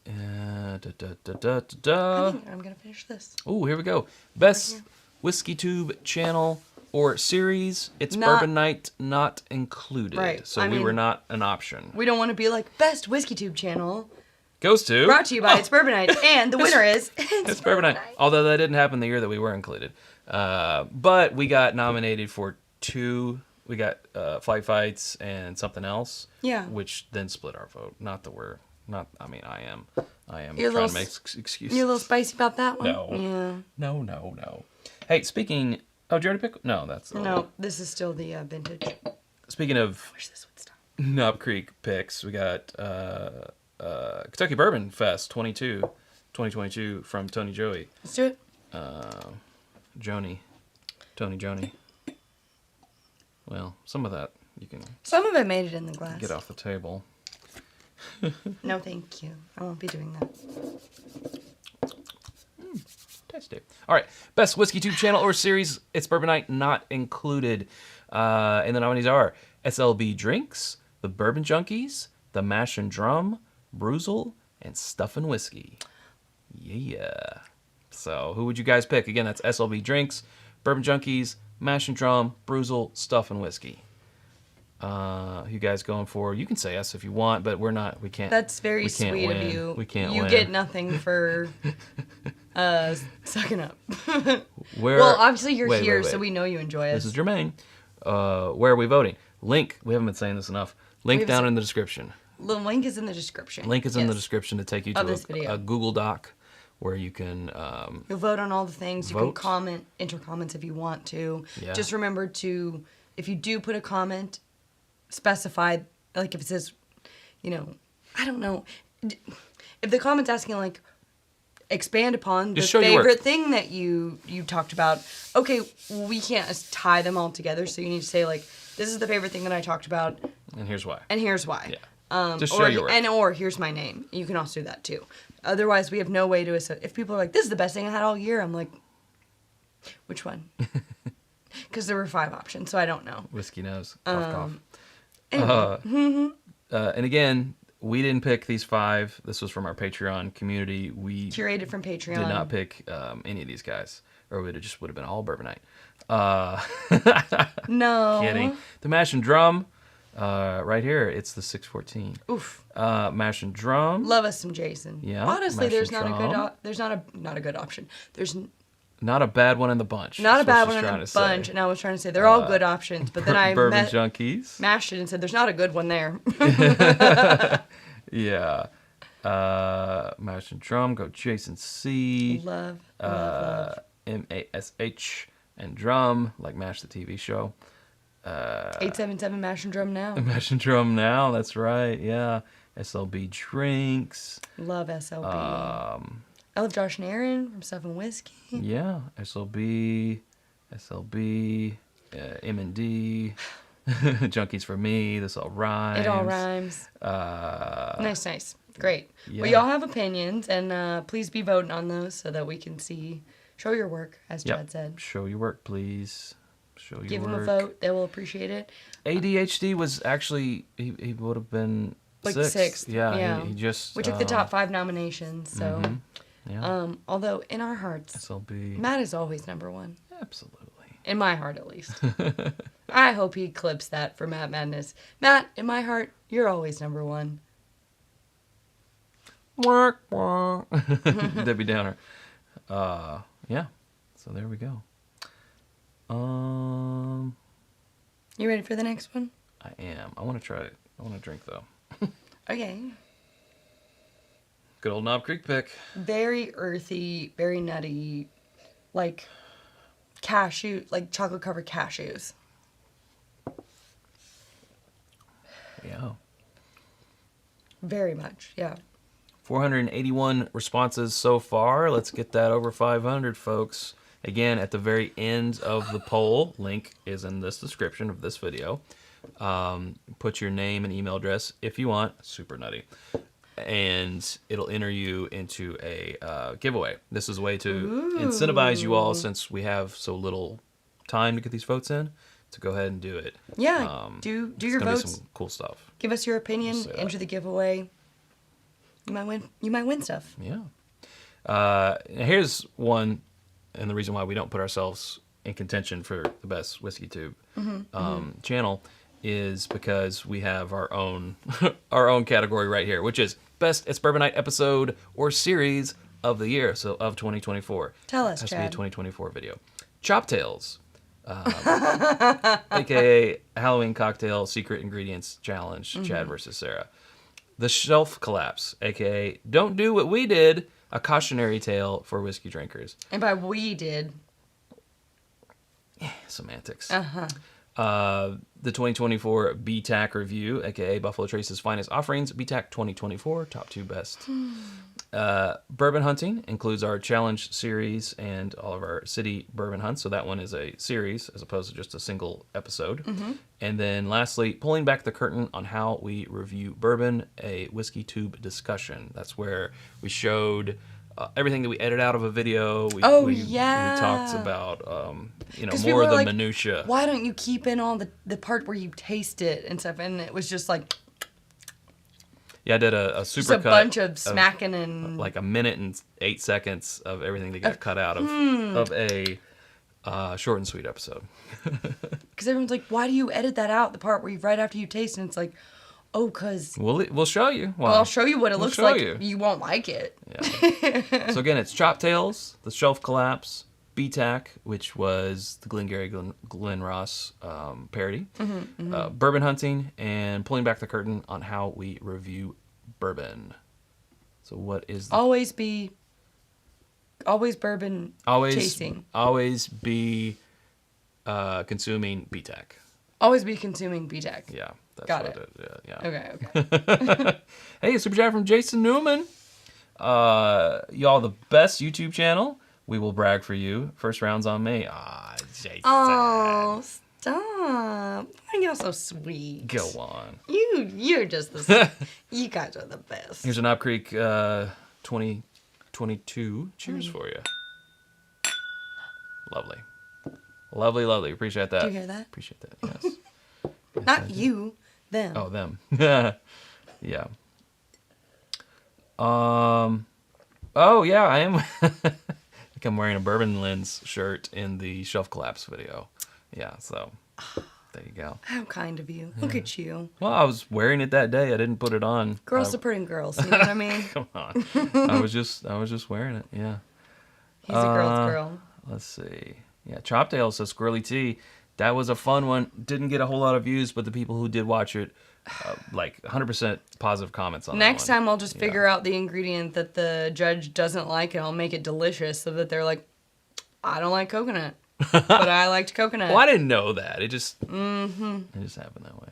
I think I'm going to finish this. Oh, here we go. Best Whiskey Tube channel or series. It's Bourbonite not included. Right. So we were not an option. We don't want to be like, best Whiskey Tube channel. Goes to... Brought to you by It's Bourbonite. And the winner is... It's Bourbonite. Although that didn't happen the year that we were included. But we got nominated for 2... We got Flight Fights and something else. Yeah. Which then split our vote. Not that we're... Not... I mean, I am You're trying to make excuses. You a little spicy about that one? No. Yeah. No. Hey, speaking... Oh, did you already pick? No, that's... No, this is still the vintage. Speaking of I wish this would stop. Knob Creek picks, we got Kentucky Bourbon Fest 2022 from Tony Joey. Let's do it. Tony Joni. Well, some of that you can Some of it made it in the glass. get off the table. No, thank you. I won't be doing that. Tasty. All right, best whiskey tube channel or series. It's Bourbonite not included. And the nominees are SLB Drinks, the Bourbon Junkies, the Mash and Drum, Bruzel, and Stuffin' Whiskey. Yeah. So who would you guys pick? Again, that's SLB Drinks, Bourbon Junkies, Mash and Drum, Bruzel, Stuffin' Whiskey. Who you guys going for? You can say us if you want, but we're not. We can't. That's very we can't sweet win. of you. We can't You win. get nothing for sucking up. Where, Well, obviously you're wait, here, wait, wait. so we know you enjoy us. This is Jermaine. Where are we voting? Link. We haven't been saying this enough. Link We've down said- in the description. The link is in the description. Link is in the Yes. description to take you Of to this video. a Google Doc where you can. You'll vote on all the things. You can Vote. comment, enter comments if you want to. Yeah. Just remember to, if you do put a comment, specify, like if it says, I don't know. If the comment's asking like, expand upon the Just show your work. favorite thing that you talked about. Okay, we can't tie them all together, so you need to say like, this is the favorite thing that I talked about, And here's why. and here's why. Yeah. Just show your work. Or here's my name. You can also do that too. Otherwise, we have no way to assess. If people are like, this is the best thing I had all year, I'm like, which one? Because there were 5 options, so I don't know. Whiskey nose. Cough, cough. Anyway. And again, we didn't pick these 5. This was from our Patreon community. We Curated from Patreon. did not pick any of these guys, or it just would have been all Bourbonite. No. Kidding. The Mash and Drum, right here. It's the 614. Oof. Mash and Drum. Love us some Jason. Yeah, Honestly, Mash there's and not a good. Drum. There's not a good option. There's Not a bad one in the bunch. not a That's what bad she's one in trying the to say. bunch, and I was trying to say they're all good options, but then I Bourbon Junkies. mashed it and said there's not a good one there. Yeah. Mash and Drum, go Jason C. love. MASH and Drum, like MASH the TV show. 877 mash and drum now. Mash and Drum now, that's right, yeah. SLB Drinks. Love SLB. Uh, I love Josh and Aaron from Stuff and Whiskey. Yeah, SLB, M&D, Junkies for Me, this all rhymes. It all rhymes. Nice. Great. Yeah. Well, y'all have opinions, and please be voting on those so that we can show your work, as Yep. Chad said. Show your work, please. Show your Give work. them a vote. They will appreciate it. ADHD was actually, he would have been Like sixth. sixth. Yeah. He just. We took the top 5 nominations, so. Yeah. Although in our hearts, SLB. Matt is always number 1. Absolutely. In my heart, at least. I hope he clips that for Matt Madness. Matt, in my heart, you're always number 1. Debbie Downer. Yeah. So there we go. You ready for the next one? I am. I want to try it. I want to drink though. Okay. Good old Knob Creek pick. Very earthy, very nutty, like cashew, like chocolate covered cashews. Yeah. Very much, yeah. 481 responses so far. Let's get that over 500, folks. Again, at the very end of the poll, link is in this description of this video. Put your name and email address if you want. Super nutty. And it'll enter you into a giveaway. This is a way to incentivize you all, since we have so little time to get these votes in, to go ahead and do it. Yeah, do It's your gonna be votes. some cool stuff. Give us your opinion. We'll say that. Enter the giveaway. You might win. You might win stuff. Yeah. Here's one, and the reason why we don't put ourselves in contention for the best whiskey tube channel is because we have our own our own category right here, which is best It's Bourbonite episode or series of the year, so of 2024. Tell us, Has to be a Chad. 2024 video. Chop Tails, aka Halloween Cocktail Secret Ingredients Challenge, Chad versus Sarah. The Shelf Collapse, aka Don't Do What We Did, a cautionary tale for whiskey drinkers. And by we did. Semantics. The 2024 BTAC review, aka Buffalo Trace's Finest Offerings, BTAC 2024, top 2 best. Bourbon hunting includes our challenge series and all of our city bourbon hunts. So that one is a series as opposed to just a single episode. And then lastly, pulling back the curtain on how we review bourbon, a whiskey tube discussion. That's where we showed everything that we edit out of a video. We talked about more of the minutia. Why don't you keep in all the part where you taste it and stuff? And it was just like. Yeah, I did a supercut. Just a bunch of smacking and like a minute and 8 seconds of everything that got cut out of a short and sweet episode. Because everyone's like, why do you edit that out? The part where you right after you taste, and it's like, oh, because we'll show you. Well, I'll show you what it looks like. You won't like it. Yeah. So again, it's Chop Tails, The Shelf Collapse, BTAC, which was the Glengarry Glen Ross parody, Bourbon Hunting, and Pulling Back the Curtain on how we review bourbon. So what is always bourbon chasing. Always be consuming BTAC. Always be consuming BTAC. Yeah. That's Got what it. Okay. Hey, a super chat from Jason Newman. Y'all the best YouTube channel. We will brag for you. First round's on me. Jason. Oh, stop. Why are y'all so sweet? Go on. You're just the you guys are the best. Here's an Knob Creek 2022. Cheers for you. Lovely. Lovely. Appreciate that. Do you hear that? Appreciate that, yes. Not you, them. Oh, them. Yeah. Oh, yeah, I am. I think I'm wearing a Bourbon Lens shirt in the Shelf Collapse video. Yeah, so there you go. How kind of you. Look at you. Well, I was wearing it that day. I didn't put it on. Girls supporting girls, you know what I mean? Come on. I was just wearing it, yeah. He's a girl's girl. Let's see. Yeah, Chop Tail says Squirrely Tea. That was a fun one. Didn't get a whole lot of views, but the people who did watch it, 100% positive comments on Next that one. time I'll just figure out the ingredient that the judge doesn't like and I'll make it delicious so that they're like, I don't like coconut, but I liked coconut. Well, I didn't know that. It just it just happened that way.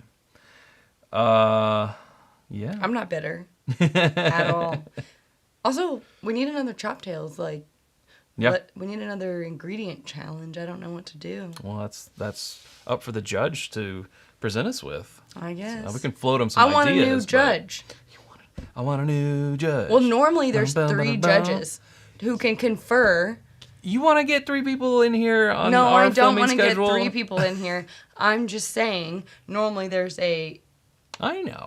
Yeah. I'm not bitter at all. Also, we need another Chop Tails. Yeah. We need another ingredient challenge. I don't know what to do. Well, that's up for the judge to present us with. I guess. So we can float them some ideas. I want a new judge. I want a new judge. Well, normally there's 3 judges who can confer. You want to get 3 people in here on no, our I don't want to get schedule? 3 people in here. I'm just saying, normally there's a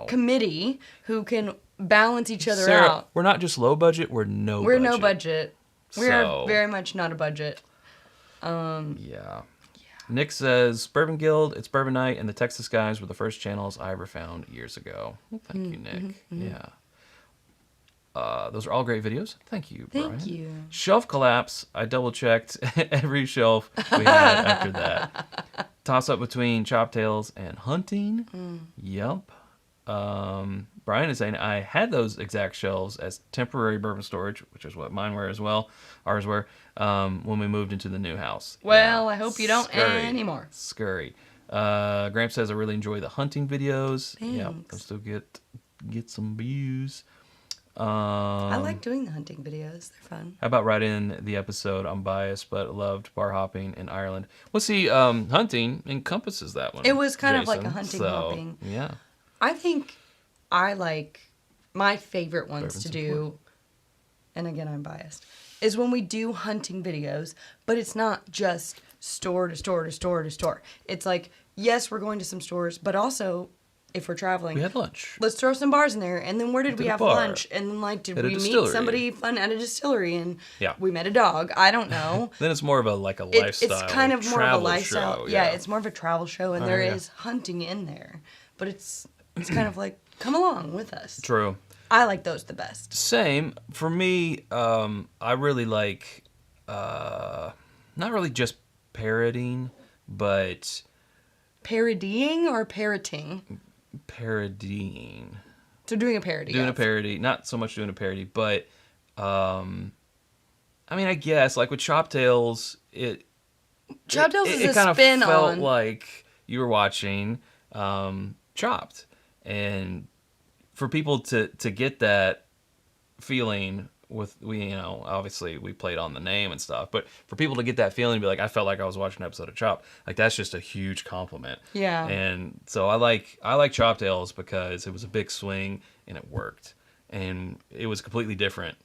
committee who can balance each other Sarah, out. We're not just low budget, we're no budget. We're no budget. We're So- very much not a budget. Yeah. Nick says, Bourbon Guild, it's Bourbonite, and the Texas guys were the first channels I ever found years ago. Well, thank you, Nick. Yeah. Those are all great videos. Thank you, Brian. Thank you. Shelf Collapse. I double-checked every shelf we had after that. Toss-up between Chop Tails and Hunting. Yep. Brian is saying, I had those exact shelves as temporary bourbon storage, which is what mine were as well. Ours were, when we moved into the new house. Well, Yeah. I hope you don't anymore. Scurry. Gramps says, I really enjoy the hunting videos. Yeah, Thanks. I'll still get some views. I like doing the hunting videos. They're fun. How about right in the episode, I'm biased, but loved bar hopping in Ireland. Well, see, hunting encompasses that one. It was kind of like a Jason, hunting so, hopping. Yeah. I think I like my favorite ones Bourbon's to do, and again, I'm biased, is when we do hunting videos, but it's not just store to store to store to store. It's like, yes, we're going to some stores, but also, if we're traveling, We had lunch. let's throw some bars in there. And then where did we a have bar. lunch? And then, did At a we meet distillery. somebody fun at a distillery? And Yeah. we met a dog. I don't know. Then it's more of a lifestyle. It's kind of more of a travel lifestyle. show, Yeah, it's more of a travel show, and there yeah. is hunting in there. But it's kind of like, come along with us. True. I like those the best. Same. For me, I really like, not really just parroting, but Parodying or parroting? parodying. So doing a parody. Doing a of. parody. Not so much doing a parody, but, I mean, I guess, like with Chop Tails, Chop Tails is it a kind of spin felt on. like you were watching Chopped, and for people to get that feeling with obviously we played on the name and stuff, but for people to get that feeling and be like, I felt like I was watching an episode of Chopped, like that's just a huge compliment. Yeah. And so I like Chop Tails because it was a big swing and it worked, and it was completely different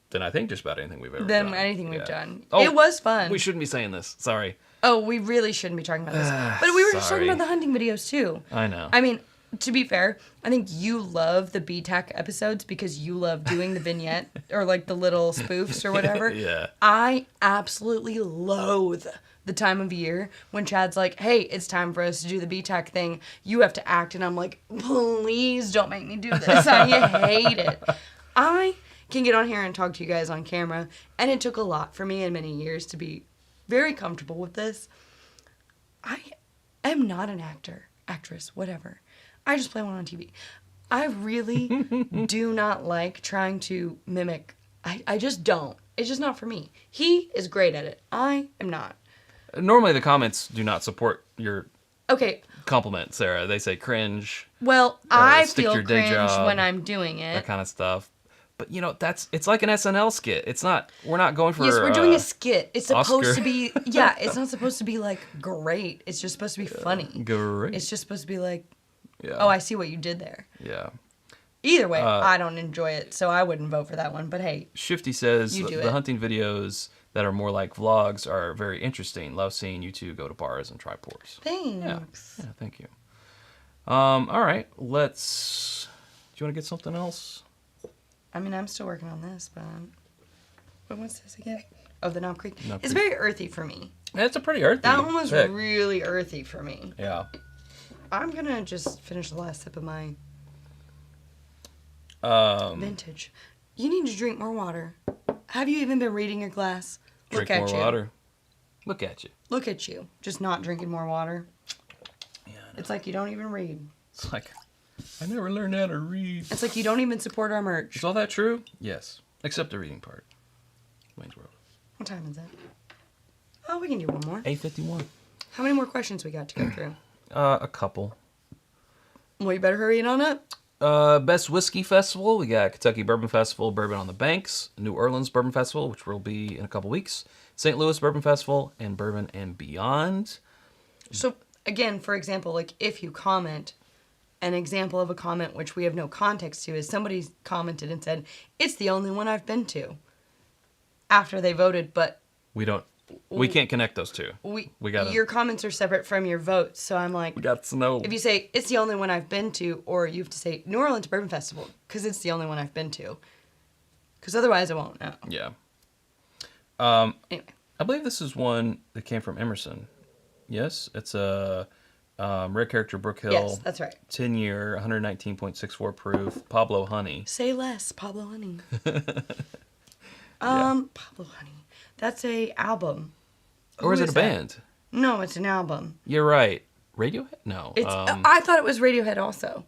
than I think just about anything we've ever than done. anything we've done. Oh, It was fun. We shouldn't be saying this. Sorry. Oh, we really shouldn't be talking about this. But we were just talking Sorry. about the hunting videos too. I know. I mean, to be fair, I think you love the BTAC episodes because you love doing the vignette or like the little spoofs or whatever. Yeah. I absolutely loathe the time of year when Chad's like, hey, it's time for us to do the BTAC thing. You have to act. And I'm like, please don't make me do this. I hate it. I can get on here and talk to you guys on camera. And it took a lot for me in many years to be very comfortable with this. I am not an actor, actress, whatever. I just play one on TV. I really do not like trying to mimic. I just don't. It's just not for me. He is great at it. I am not. Normally the comments do not support your Okay, compliment, Sarah. They say cringe, well, I stick to feel your day cringe job, when I'm doing it. that kind of stuff. But you know, it's like an SNL skit. It's not. We're not going for. Yes, we're doing a skit. It's supposed Oscar. to be, yeah, it's not supposed to be like great. It's just supposed to be funny. Great. It's just supposed to be like, Yeah. oh, I see what you did there. Yeah. Either way, I don't enjoy it, so I wouldn't vote for that one. But hey, Shifty says You do the it. hunting videos that are more like vlogs are very interesting. Love seeing you two go to bars and try pours. thanks. Yeah, thank you. All right, let's. Do you want to get something else? I mean, I'm still working on this, but what's this again? Oh, the Knob Creek. Knob It's Creek. very earthy for me. Yeah, it's a pretty earthy. That one was pick. really earthy for me. Yeah. I'm gonna just finish the last sip of my vintage. You need to drink more water. Have you even been reading your glass? Drink Look more at you. water. Look at you. Look at you. Just not drinking more water. Yeah, I know. It's like you don't even read. It's like I never learned how to read. It's like you don't even support our merch. Is all that true? Yes, except the reading part. Wayne's World. What time is it? Oh, we can do one more. 8:51. How many more questions we got to go through? A couple. Well, you better hurry it on up. Best Whiskey Festival. We got Kentucky Bourbon Festival, Bourbon on the Banks, New Orleans Bourbon Festival, which will be in a couple weeks, St. Louis Bourbon Festival, and Bourbon and Beyond. So, again, for example, like if you comment, an example of a comment which we have no context to is somebody commented and said, it's the only one I've been to after they voted, but We can't connect those two. we gotta. your comments are separate from your votes. So I'm like, We got to know. if you say it's the only one I've been to, or you have to say New Orleans Bourbon Festival because it's the only one I've been to, because otherwise I won't know. Yeah. Anyway, I believe this is one that came from Emerson. Yes, it's a rare character Brook Hill. yes, that's right. 10-year, 119.64 proof Pablo Honey. Say less, Pablo Honey. Yeah. Pablo Honey. That's a album. Or is Who it a that? band? No, it's an album. You're right. Radiohead? No. It's. I thought it was Radiohead also.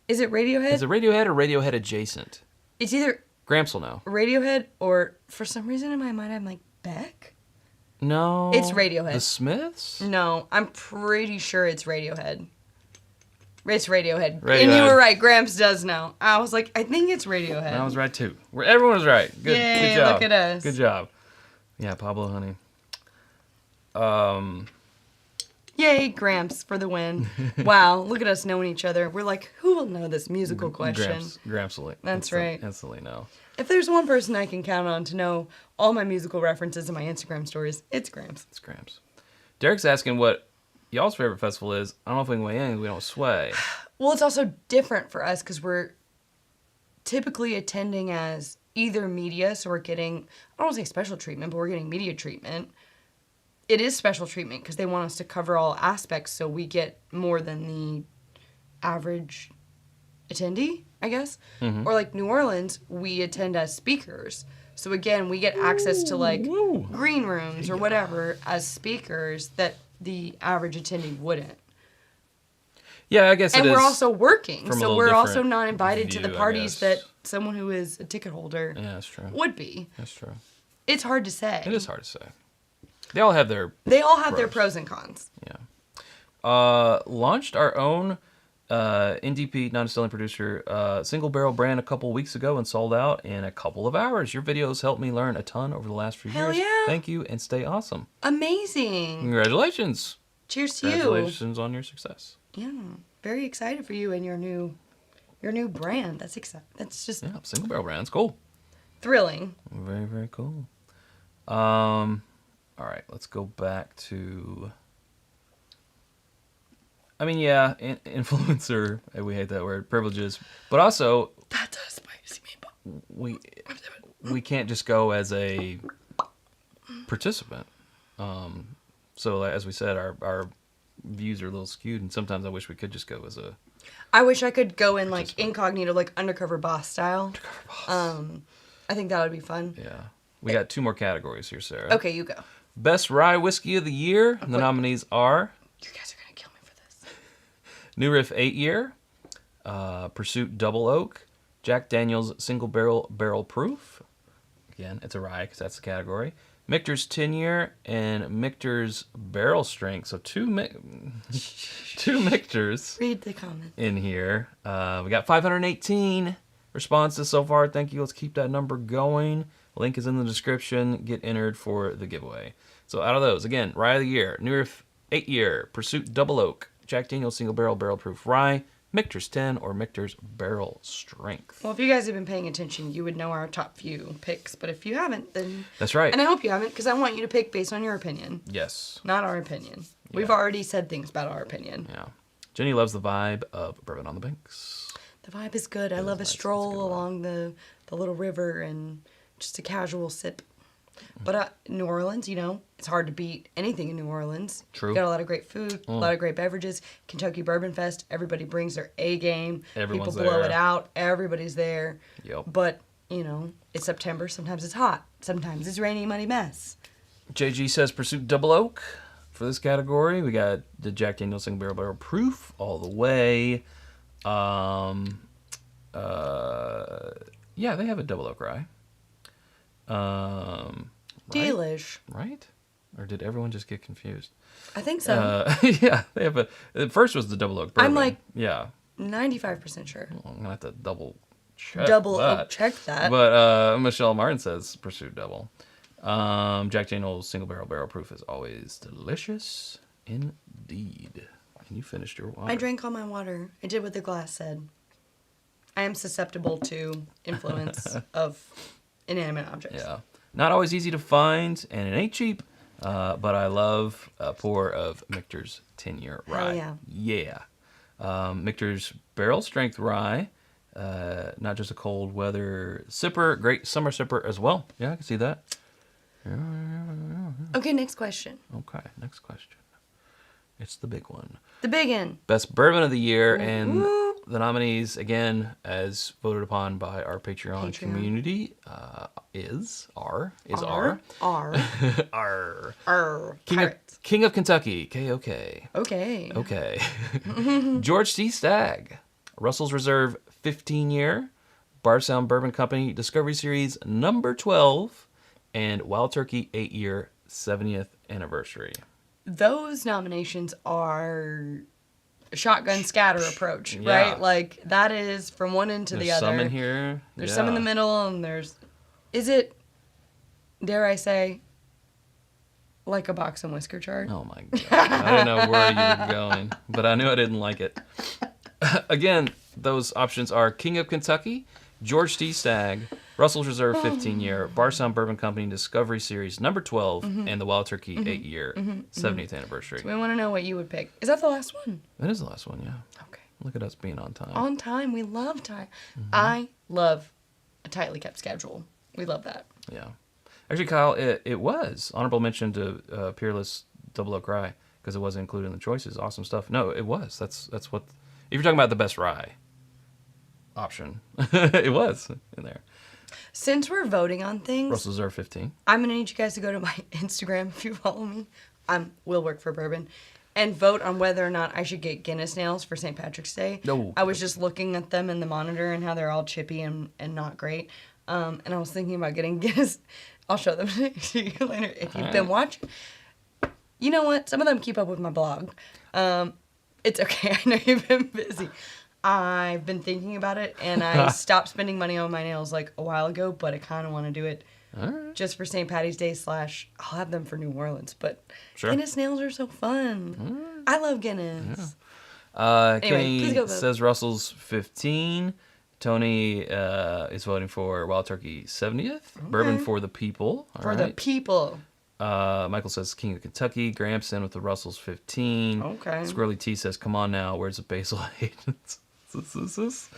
Is it Radiohead? Is it Radiohead or Radiohead adjacent? It's either Gramps will know. Radiohead or, for some reason in my mind, I'm like, Beck? No. It's Radiohead. The Smiths? No, I'm pretty sure it's Radiohead. It's Radiohead. And Radiohead. you were right. Gramps does know. I was like, I think it's Radiohead. I was right too. Everyone was right. Good, Yay, good job. look at us. Good job. Yeah, Pablo Honey. Yay, Gramps for the win. Wow, look at us knowing each other. We're like, who will know this musical question? Gramps will That's right. instantly know. If there's one person I can count on to know all my musical references in my Instagram stories, it's Gramps. It's Gramps. Derek's asking what y'all's favorite festival is. I don't know if we can weigh in. We don't sway. Well, it's also different for us because we're typically attending as either media, so we're getting, I don't want to say special treatment, but we're getting media treatment. It is special treatment because they want us to cover all aspects, so we get more than the average attendee, I guess. Mm-hmm. Or like New Orleans, we attend as speakers. So again, we get access to like green rooms or whatever as speakers that the average attendee wouldn't. Yeah, I guess And it is. we're also working, from a so little we're also different not invited to the view, I parties guess. that someone who is a ticket holder Yeah, that's true. would be. That's true. It's hard to say. It is hard to say. They all have their They all have their Pros. pros and cons. yeah. Launched our own NDP, non-distilling producer, single barrel brand a couple weeks ago and sold out in a couple of hours. Your videos helped me learn a ton over the last few Hell years. yeah. Thank you and stay awesome. Amazing. Congratulations. Cheers to you. Congratulations on your success. Yeah. Very excited for you and your new brand. That's exciting. That's just Yeah, single barrel brand's cool. thrilling. Very, very cool. All right, let's go back to. I mean, yeah, influencer. We hate that word. Privileges, but also That's a spicy meatball. we can't just go as a participant. So as we said, our views are a little skewed, and sometimes I wish we could just go as a. I wish I could go in like incognito, like undercover boss style. I think that would be fun. Yeah, we got 2 more categories here, Sarah. Okay, you go. Best rye whiskey of the year. The nominees are. You guys are gonna kill me for this. New Riff 8-year, Pursuit Double Oak, Jack Daniel's Single Barrel Proof. Again, it's a rye because that's the category. Michter's 10-year and Michter's Barrel Strength. So two Michters Read the comment. in here. We got 518 responses so far. Thank you. Let's keep that number going. Link is in the description. Get entered for the giveaway. So out of those, again, Rye of the Year, New Riff 8-year, Pursuit Double Oak, Jack Daniel's Single Barrel Proof Rye, Michter's 10 or Michter's Barrel Strength. Well, if you guys have been paying attention, you would know our top few picks. But if you haven't, then That's right. and I hope you haven't, because I want you to pick based on your opinion, Yes. not our opinion. We've Yeah. already said things about our opinion. Yeah. Jenny loves the vibe of Bourbon on the Banks. The vibe is good. I love a nice. It's a stroll good vibe. along the little river and just a casual sip. But New Orleans, you know, it's hard to beat anything in New Orleans. True. You got a lot of great food, a lot of great beverages. Kentucky Bourbon Fest, everybody brings their A game. Everyone's People blow there. it out. Everybody's there. Yep. But, you know, it's September. Sometimes it's hot. Sometimes it's rainy, muddy mess. JG says Pursuit Double Oak for this category. We got the Jack Daniel's Single Barrel Proof all the way. Yeah, they have a Double Oak rye. Right? Delish. Right? Or did everyone just get confused? I think so. Yeah, they have a. The first was the Double Oak Bourbon. I'm like- yeah. 95% sure. I'm gonna have to double check. Double that. check that. But Michelle Martin says Pursuit Double. Jack Daniel's Single Barrel Proof is always delicious indeed. And you finished your water. I drank all my water. I did what the glass said. I am susceptible to influence of inanimate objects. Yeah. Not always easy to find, and it ain't cheap. But I love a pour of Michter's 10-year rye. Hell Yeah. Michter's Barrel Strength rye. Not just a cold weather sipper, great summer sipper as well. Yeah, I can see that. Okay, next question. Okay, next question. It's the big one. The big one. Best bourbon of the year, and the nominees, again, as voted upon by our Patreon. Community, are King of Kentucky, KOK. Okay. Okay. George T. Stagg, Russell's Reserve 15-year, Bardstown Bourbon Company Discovery Series number 12, and Wild Turkey 8-year 70th anniversary. Those nominations are a shotgun scatter approach, Yeah. right? Like, that is from one end to the There's other. some in here. There's yeah. some in the middle, and is it, dare I say, like a box and whisker chart? Oh my god. I didn't know where you were going, but I knew I didn't like it. Again, those options are King of Kentucky, George T. Stagg, Russell's Reserve 15-year, Bardstown Bourbon Company Discovery Series number 12, and the Wild Turkey 8-year 70th anniversary. So we want to know what you would pick. Is that the last one? That is the last one, yeah. Okay. Look at us being on time. On time. We love time. I love a tightly kept schedule. We love that. Yeah. Actually, Kyle, it was honorable mention to Peerless Double Oak Rye because it wasn't included in the choices. Awesome stuff. No, it was. That's what. If you're talking about the best rye option, it was in there. Since we're voting on things, Russell's Reserve 15. I'm going to need you guys to go to my Instagram if you follow me. Will Work for Bourbon. And vote on whether or not I should get Guinness nails for St. Patrick's Day. No. I was just looking at them in the monitor and how they're all chippy and not great. And I was thinking about getting Guinness. I'll show them to you later if you've been watching. You know what? Some of them keep up with my blog. It's okay. I know you've been busy. I've been thinking about it, and I stopped spending money on my nails like a while ago, but I kind of want to do it just for St. Patty's Day / I'll have them for New Orleans. But Sure. Guinness nails are so fun. I love Guinness. Kenny please go vote. says Russell's 15. Tony is voting for Wild Turkey 70th. Bourbon for the people. All For right. the people. Michael says King of Kentucky. Grahamson with the Russells 15. Okay. Squirrely T says, come on now. Where's the Basil Hayden's? This?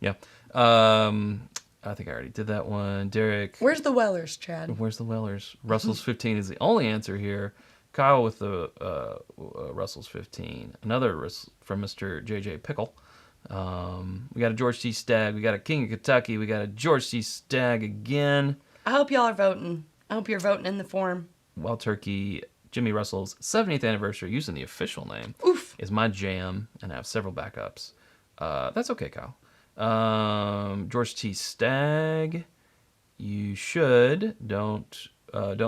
Yeah. I think I already did that one. Derek. Where's the Wellers, Chad? Where's the Wellers? Russell's 15 is the only answer here. Kyle with the Russell's 15. Another from Mr. JJ Pickle. We got a George T. Stagg. We got a King of Kentucky. We got a George T. Stagg again. I hope y'all are voting. I hope you're voting in the form. Wild Turkey, Jimmy Russell's 70th anniversary, using the official name, is my jam, and I have several backups. That's okay, Kyle. George T. Stagg, you should don't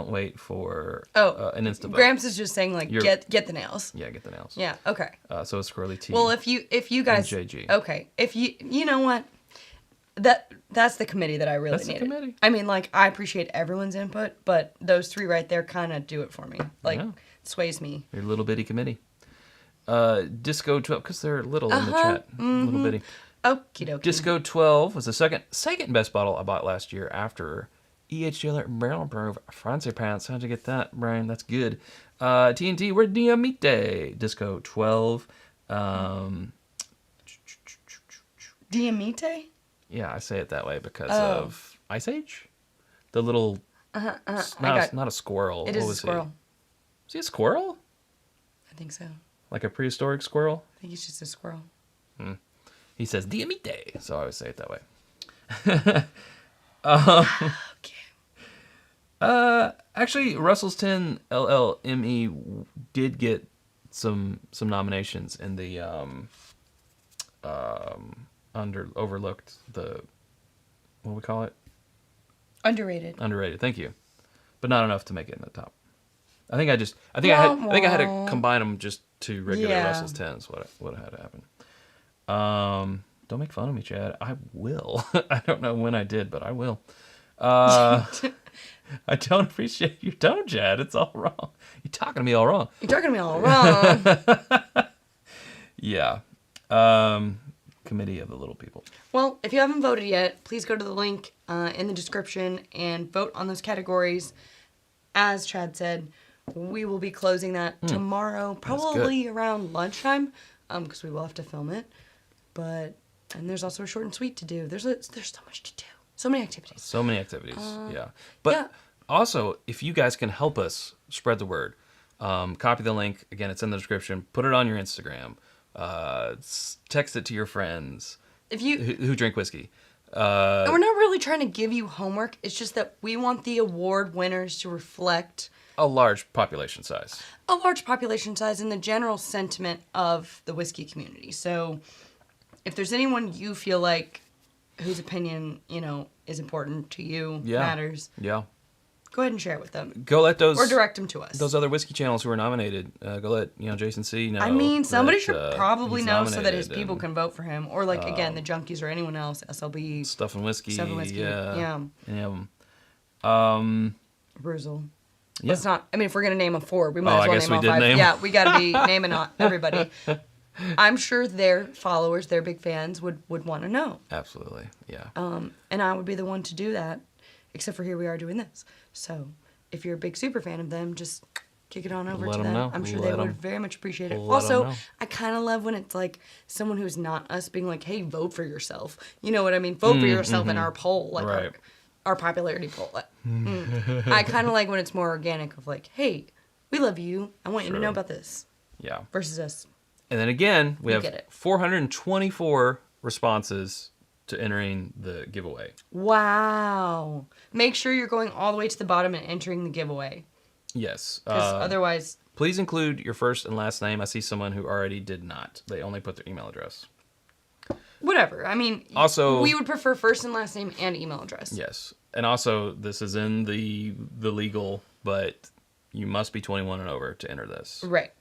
wait for an instant vote. Gramps is just saying get the nails. Yeah, get the nails. Yeah. Okay. So it's Squirrely T. Well, if you guys and JG. Okay, if you know what, that's the committee that I really That's the needed. committee. I mean, I appreciate everyone's input, but those three right there kind of do it for me. Sways me. Your little bitty committee. Disco 12, because they're little in the chat. Little bitty. Okie dokie. Disco 12 was the second best bottle I bought last year after EH Barrel Proof Fancy Pants. How'd you get that, Brian? That's good. TNT, we're Diamite. Disco 12. Diamite? Yeah, I say it that way because of Ice Age. The little, not a squirrel. It is a squirrel. Is he a squirrel? I think so. Like a prehistoric squirrel? I think he's just a squirrel. He says Diamite, so I always say it that way. Okay. Actually, Russell's 10 LLME did get some nominations in the overlooked, the, what do we call it? Underrated. Underrated. Thank you, but not enough to make it in the top. I think I had to combine them just to regular Russell's 10s. What had to happen. Don't make fun of me, Chad. I will. I don't know when I did, but I will. I don't appreciate your tone, Chad. It's all wrong. You're talking to me all wrong. You're talking to me all wrong. Yeah. Committee of the Little People. Well, if you haven't voted yet, please go to the link in the description and vote on those categories. As Chad said, we will be closing that tomorrow, probably around lunchtime, because we will have to film it. And there's also a short and sweet to do. There's so much to do. So many activities. Yeah. But also, if you guys can help us spread the word, copy the link. Again, it's in the description. Put it on your Instagram. Text it to your friends who drink whiskey. And we're not really trying to give you homework. It's just that we want the award winners to reflect a large population size. In the general sentiment of the whiskey community. So if there's anyone you feel like whose opinion, is important to you, matters. Yeah. Go ahead and share it with them. Go let those... Or direct them to us. Those other whiskey channels who are nominated, go let, Jason C. know. I mean, somebody should probably know so that his and people can vote for him. Or, again, the Junkies or anyone else, SLB. Stuff and Whiskey. Yeah. Any of them. Bruzel. Yeah. Let's not... I mean, if we're going to name a 4, we might as well name all 5. Name. Yeah, we got to be naming everybody. I'm sure their followers, their big fans, would want to know. Absolutely, yeah. And I would be the one to do that, except for here we are doing this. So if you're a big super fan of them, just kick it on over to them. Know. I'm sure they would very much appreciate it. Let Also, them know. I kind of love when it's like someone who's not us being like, hey, vote for yourself. You know what I mean? Vote for yourself in our poll, like right. our popularity poll. I kind of like when it's more organic of like, hey, we love you. I want you to know about this. Yeah. Versus us. And then again, we have get it. 424 responses to entering the giveaway. Wow. Make sure you're going all the way to the bottom and entering the giveaway. Yes. Because otherwise... Please include your first and last name. I see someone who already did not. They only put their email address. Whatever. I mean, also, we would prefer first and last name and email address. Yes. And also, this is in the legal, but you must be 21 and over to enter this. Right.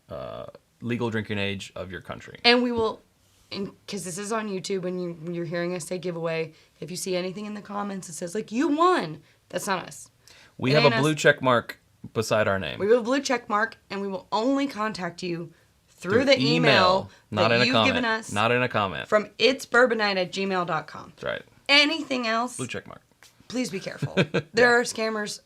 Legal drinking age of your country. And we will, because this is on YouTube and you're hearing us say giveaway, if you see anything in the comments that says, you won, that's not us. We have a blue check mark beside our name. We have a blue check mark, and we will only contact you through the email not that in a you've comment. given us Not in a comment. from itsbourbonite@gmail.com. That's right. Anything else, Blue check mark. please be careful. There are scammers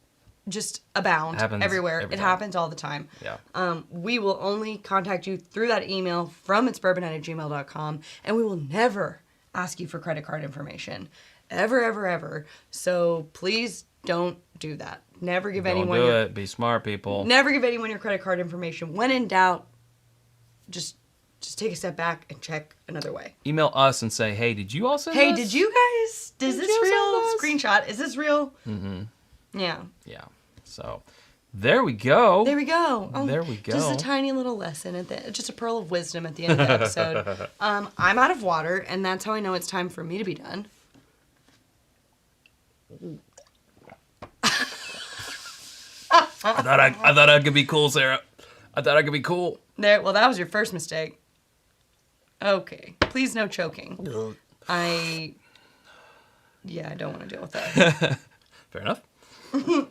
just abound Happens everywhere. every It time. happens all the time. Yeah. We will only contact you through that email from itsbourbonite@gmail.com, and we will never ask you for credit card information. Ever, ever, ever. So please don't do that. Never give Don't anyone do your it. Be smart, people. never give anyone your credit card information. When in doubt, just take a step back and check another way. Email us and say, hey, did you all send Hey, us? did you guys? Is Did this you real? send us? Screenshot. Is this real? Mm-hmm. Yeah. Yeah. So, there we go. There we go. There we go. Just a tiny little lesson at the, just a pearl of wisdom at the end of the episode. I'm out of water, and that's how I know it's time for me to be done. I thought I could be cool, Sarah. I thought I could be cool. There. Well, that was your first mistake. Okay. Please, no choking. I don't want to deal with that. Fair enough. All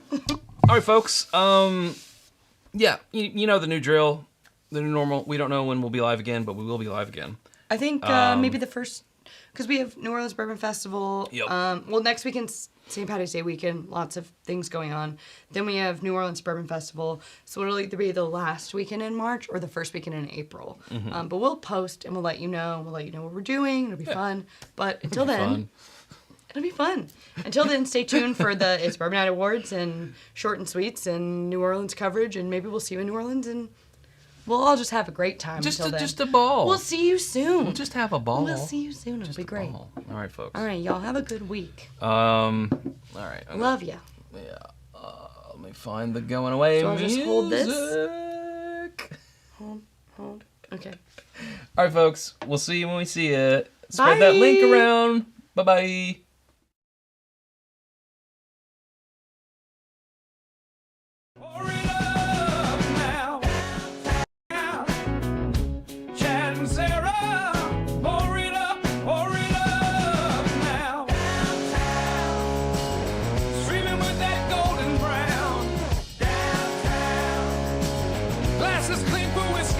right, folks. Yeah, you know the new drill, the new normal. We don't know when we'll be live again, but we will be live again. I think maybe the first, because we have New Orleans Bourbon Festival. Yep. Well, next weekend's St. Patty's Day weekend. Lots of things going on. Then we have New Orleans Bourbon Festival. So it'll either be the last weekend in March or the first weekend in April. But we'll post and we'll let you know. We'll let you know what we're doing. It'll be fun. But until then, Fun. it'll be fun. Until then, stay tuned for the It's Bourbon Night Awards and Short and Sweets and New Orleans coverage. And maybe we'll see you in New Orleans and we'll all just have a great time until then. Just a ball. We'll see you soon. We'll just have a ball. We'll see you soon. It'll be great. Ball. All right, folks. All right, y'all have a good week. All right. Love ya. Yeah. Let me find the going away So I'll just hold this? music. Hold. Okay. All right, folks. We'll see you when we see it. Spread that link Bye. around. Bye-bye. Pour it up now. Chad and Sarah, pour it up now. Streaming with that golden brown. Glasses clean for whiskey.